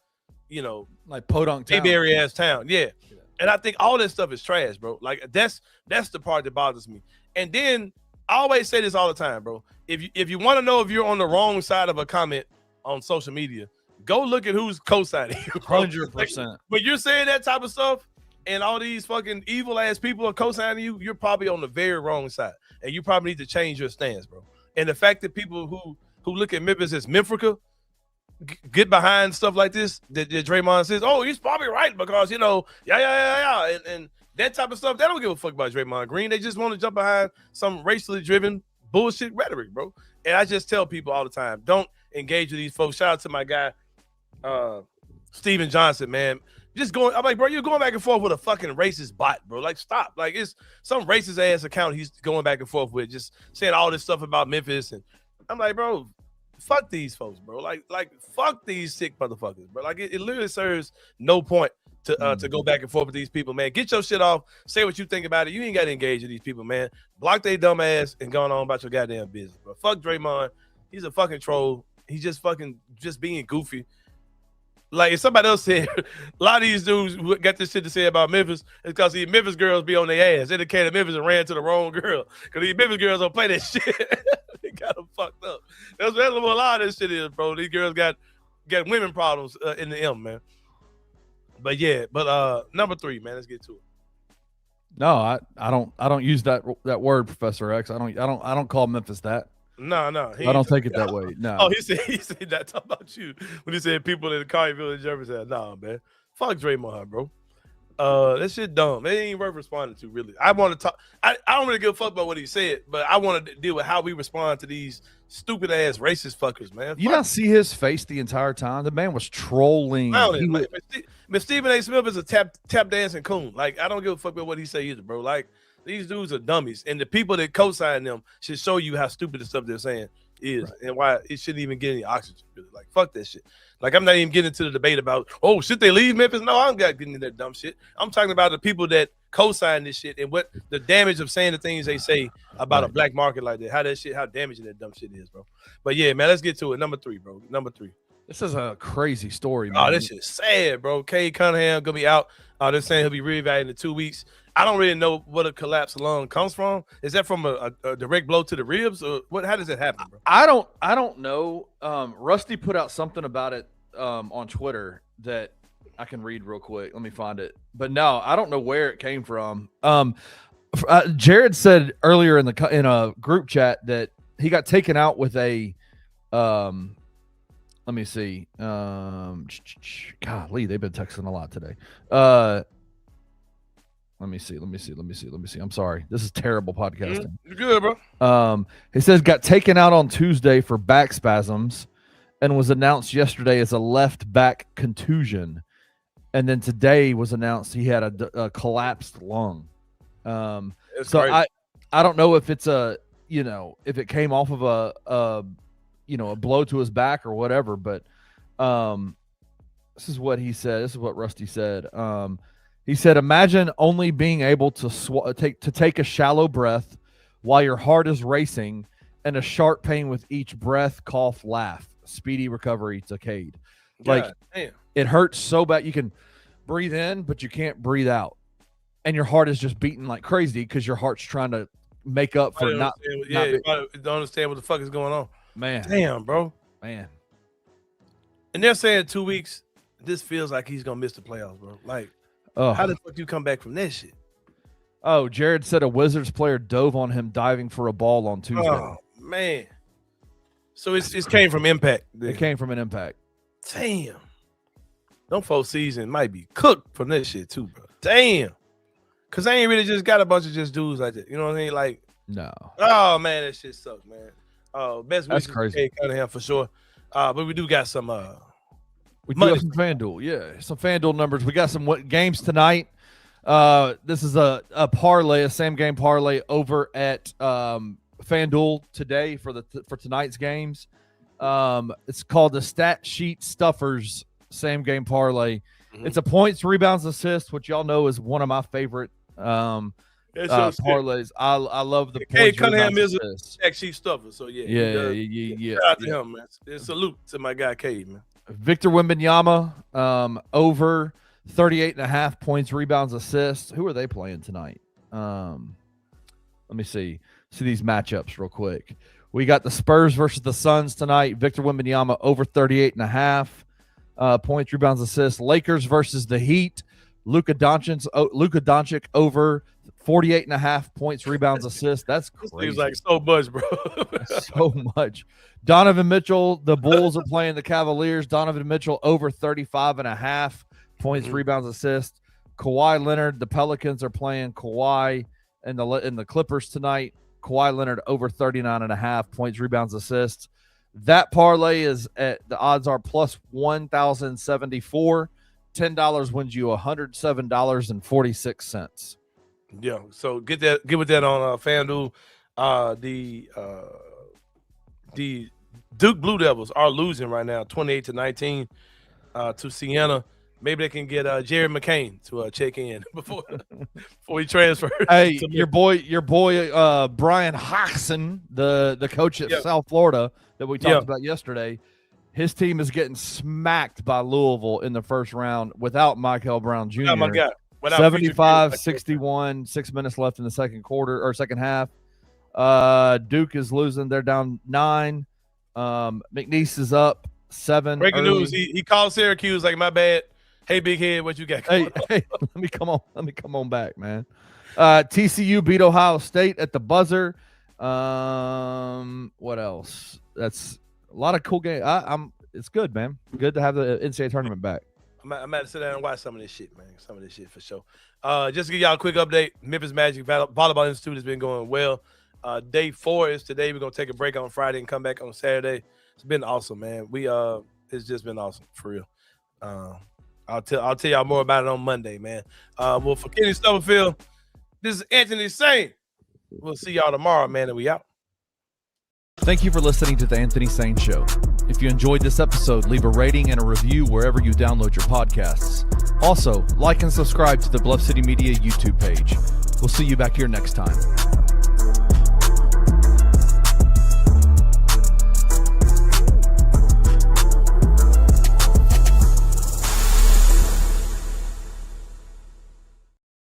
like podunk town, baby ass town. Yeah. And I think all this stuff is trash, bro. Like that's the part that bothers me. And then I always say this all the time, bro. If you want to know if you're on the wrong side of a comment on social media, go look at who's co-signing you, bro. 100%. Like, when you're saying that type of stuff, and all these fucking evil ass people are co-signing you, you're probably on the very wrong side, and you probably need to change your stance, bro. And the fact that people who look at Memphis as Memphrica get behind stuff like this that Draymond says, oh, he's probably right because and that type of stuff, they don't give a fuck about Draymond Green. They just want to jump behind some racially driven bullshit rhetoric, bro. And I just tell people all the time, don't engage with these folks. Shout out to my guy, Steven Johnson, man. I'm like, bro, you're going back and forth with a fucking racist bot, bro. Like, stop. Like, it's some racist ass account he's going back and forth with, just saying all this stuff about Memphis. And I'm like, bro, fuck these folks, bro. Like fuck these sick motherfuckers, bro. Like, it literally serves no point to go back and forth with these people, man. Get your shit off. Say what you think about it. You ain't got to engage with these people, man. Block their dumb ass and going on about your goddamn business, bro. Fuck Draymond. He's a fucking troll. He's just being goofy. Like, if somebody else said, a lot of these dudes who got this shit to say about Memphis is because these Memphis girls be on their ass. Indicated Memphis and ran to the wrong girl because these Memphis girls don't play that shit. They got them fucked up. That's what a lot of this shit is, bro. These girls got women problems in the M, man. But yeah, number 3, man. Let's get to it. No, I don't use that word, Professor X. I don't call Memphis that. No. I don't take it that way. No. Oh, he said that talk about you when he said people in the Carway and Jefferson. Nah, man. Fuck Draymond, bro. That shit dumb. It ain't worth responding to, really. I want to talk. I don't really give a fuck about what he said, but I want to deal with how we respond to these stupid ass racist fuckers, man. You not see his face the entire time? The man was trolling. But Stephen A. Smith is a tap dancing coon. Like, I don't give a fuck about what he say either, bro. Like, these dudes are dummies, and the people that co-sign them should show you how stupid the stuff they're saying is, right, and why it shouldn't even get any oxygen. Really. Like, fuck that shit. Like, I'm not even getting into the debate about, should they leave Memphis? No, I'm not getting into that dumb shit. I'm talking about the people that co-sign this shit and what the damage of saying the things they say about a black market like that. How damaging that dumb shit is, bro. But yeah, man, let's get to it. Number 3, bro. Number 3. This is a crazy story, man. Oh, this shit's sad, bro. Cade Cunningham gonna be out. They're saying he'll be reevaluated in 2 weeks. I don't really know what a collapsed lung comes from. Is that from a direct blow to the ribs, or what? How does that happen, bro? I don't know. Rusty put out something about it on Twitter that I can read real quick. Let me find it. But no, I don't know where it came from. Jared said earlier in a group chat that he got taken out with a let me see. Golly, they've been texting a lot today. Let me see. I'm sorry. This is terrible podcasting. You're good, bro. He says got taken out on Tuesday for back spasms and was announced yesterday as a left back contusion. And then today was announced he had a collapsed lung. So crazy. I don't know if it's if it came off of a blow to his back or whatever, but this is what he said. This is what Rusty said. He said, imagine only being able to take a shallow breath while your heart is racing and a sharp pain with each breath, cough, laugh. Speedy recovery to Cade. It hurts so bad. You can breathe in, but you can't breathe out. And your heart is just beating like crazy because your heart's trying to make up for not. Don't understand what the fuck is going on. Man. Damn, bro. Man. And they're saying 2 weeks. This feels like he's going to miss the playoffs, bro. Like, how the fuck you come back from that shit? Oh, Jared said a Wizards player dove on him diving for a ball on Tuesday. Oh, man. So it came from impact. It came from an impact. Damn. Them 4 season might be cooked from that shit too, bro. Damn. Because I ain't really just got a bunch of just dudes like that. You know what I mean? Like, no. Oh, man, that shit sucks, man. Best That's wishes crazy. Cade Cunningham for sure. But we do got some we do have some FanDuel. Yeah, some FanDuel numbers. We got some games tonight. This is a parlay, a same game parlay over at FanDuel today for tonight's games. It's called the Stat Sheet Stuffers same game parlay. Mm-hmm. It's a points, rebounds, assists, which y'all know is one of my favorite parlays. I love the Cade points, Cunningham rebounds, is assists. a sheet stuffer. So Yeah. Shout out to him, man. Salute to my guy Cade, man. Victor Wembanyama over 38.5 points, rebounds, assists. Who are they playing tonight? Let me see these matchups real quick. We got the Spurs versus the Suns tonight. Victor Wembanyama over 38.5 points, rebounds, assists. Lakers versus the Heat. Luka Doncic over 48.5 points, rebounds, assists. That's crazy. He's like so much, bro. So much. Donovan Mitchell, the Bulls are playing the Cavaliers. Donovan Mitchell over 35.5 points, rebounds, assists. Kawhi Leonard, the Pelicans are playing Kawhi and the Clippers tonight. Kawhi Leonard over 39.5 points, rebounds, assists. That parlay is at the odds are plus 1,074. $10 wins you $107.46. Yeah, so get with that on FanDuel. The Duke Blue Devils are losing right now, 28-19 to Siena. Maybe they can get Jared McCain to check in before he transfers. Hey, your boy, Brian Hodgson, the coach at South Florida that we talked about yesterday. His team is getting smacked by Louisville in the first round without Michael Brown Jr. Oh my God. 75-61, 6 minutes left in the second half. Duke is losing. They're down 9. McNeese is up 7. Breaking news. He called Syracuse like, my bad. Hey, big head, what you got? Hey, let me come on back, man. TCU beat Ohio State at the buzzer. What else? That's a lot of cool games. It's good, man. Good to have the NCAA tournament back. I'm about to sit down and watch some of this shit, man. Some of this shit for sure. Just to give y'all a quick update, Memphis Magic Volleyball Institute has been going well. Day 4 is today. We're gonna take a break on Friday and come back on Saturday. It's been awesome, man. It's just been awesome for real. I'll tell y'all more about it on Monday, man. Well, for Kenny Stubblefield, this is Anthony Sain. We'll see y'all tomorrow, man, and we out. Thank you for listening to the Anthony Sain Show. If you enjoyed this episode, leave a rating and a review wherever you download your podcasts. Also, like and subscribe to the Bluff City Media YouTube page. We'll see you back here next time.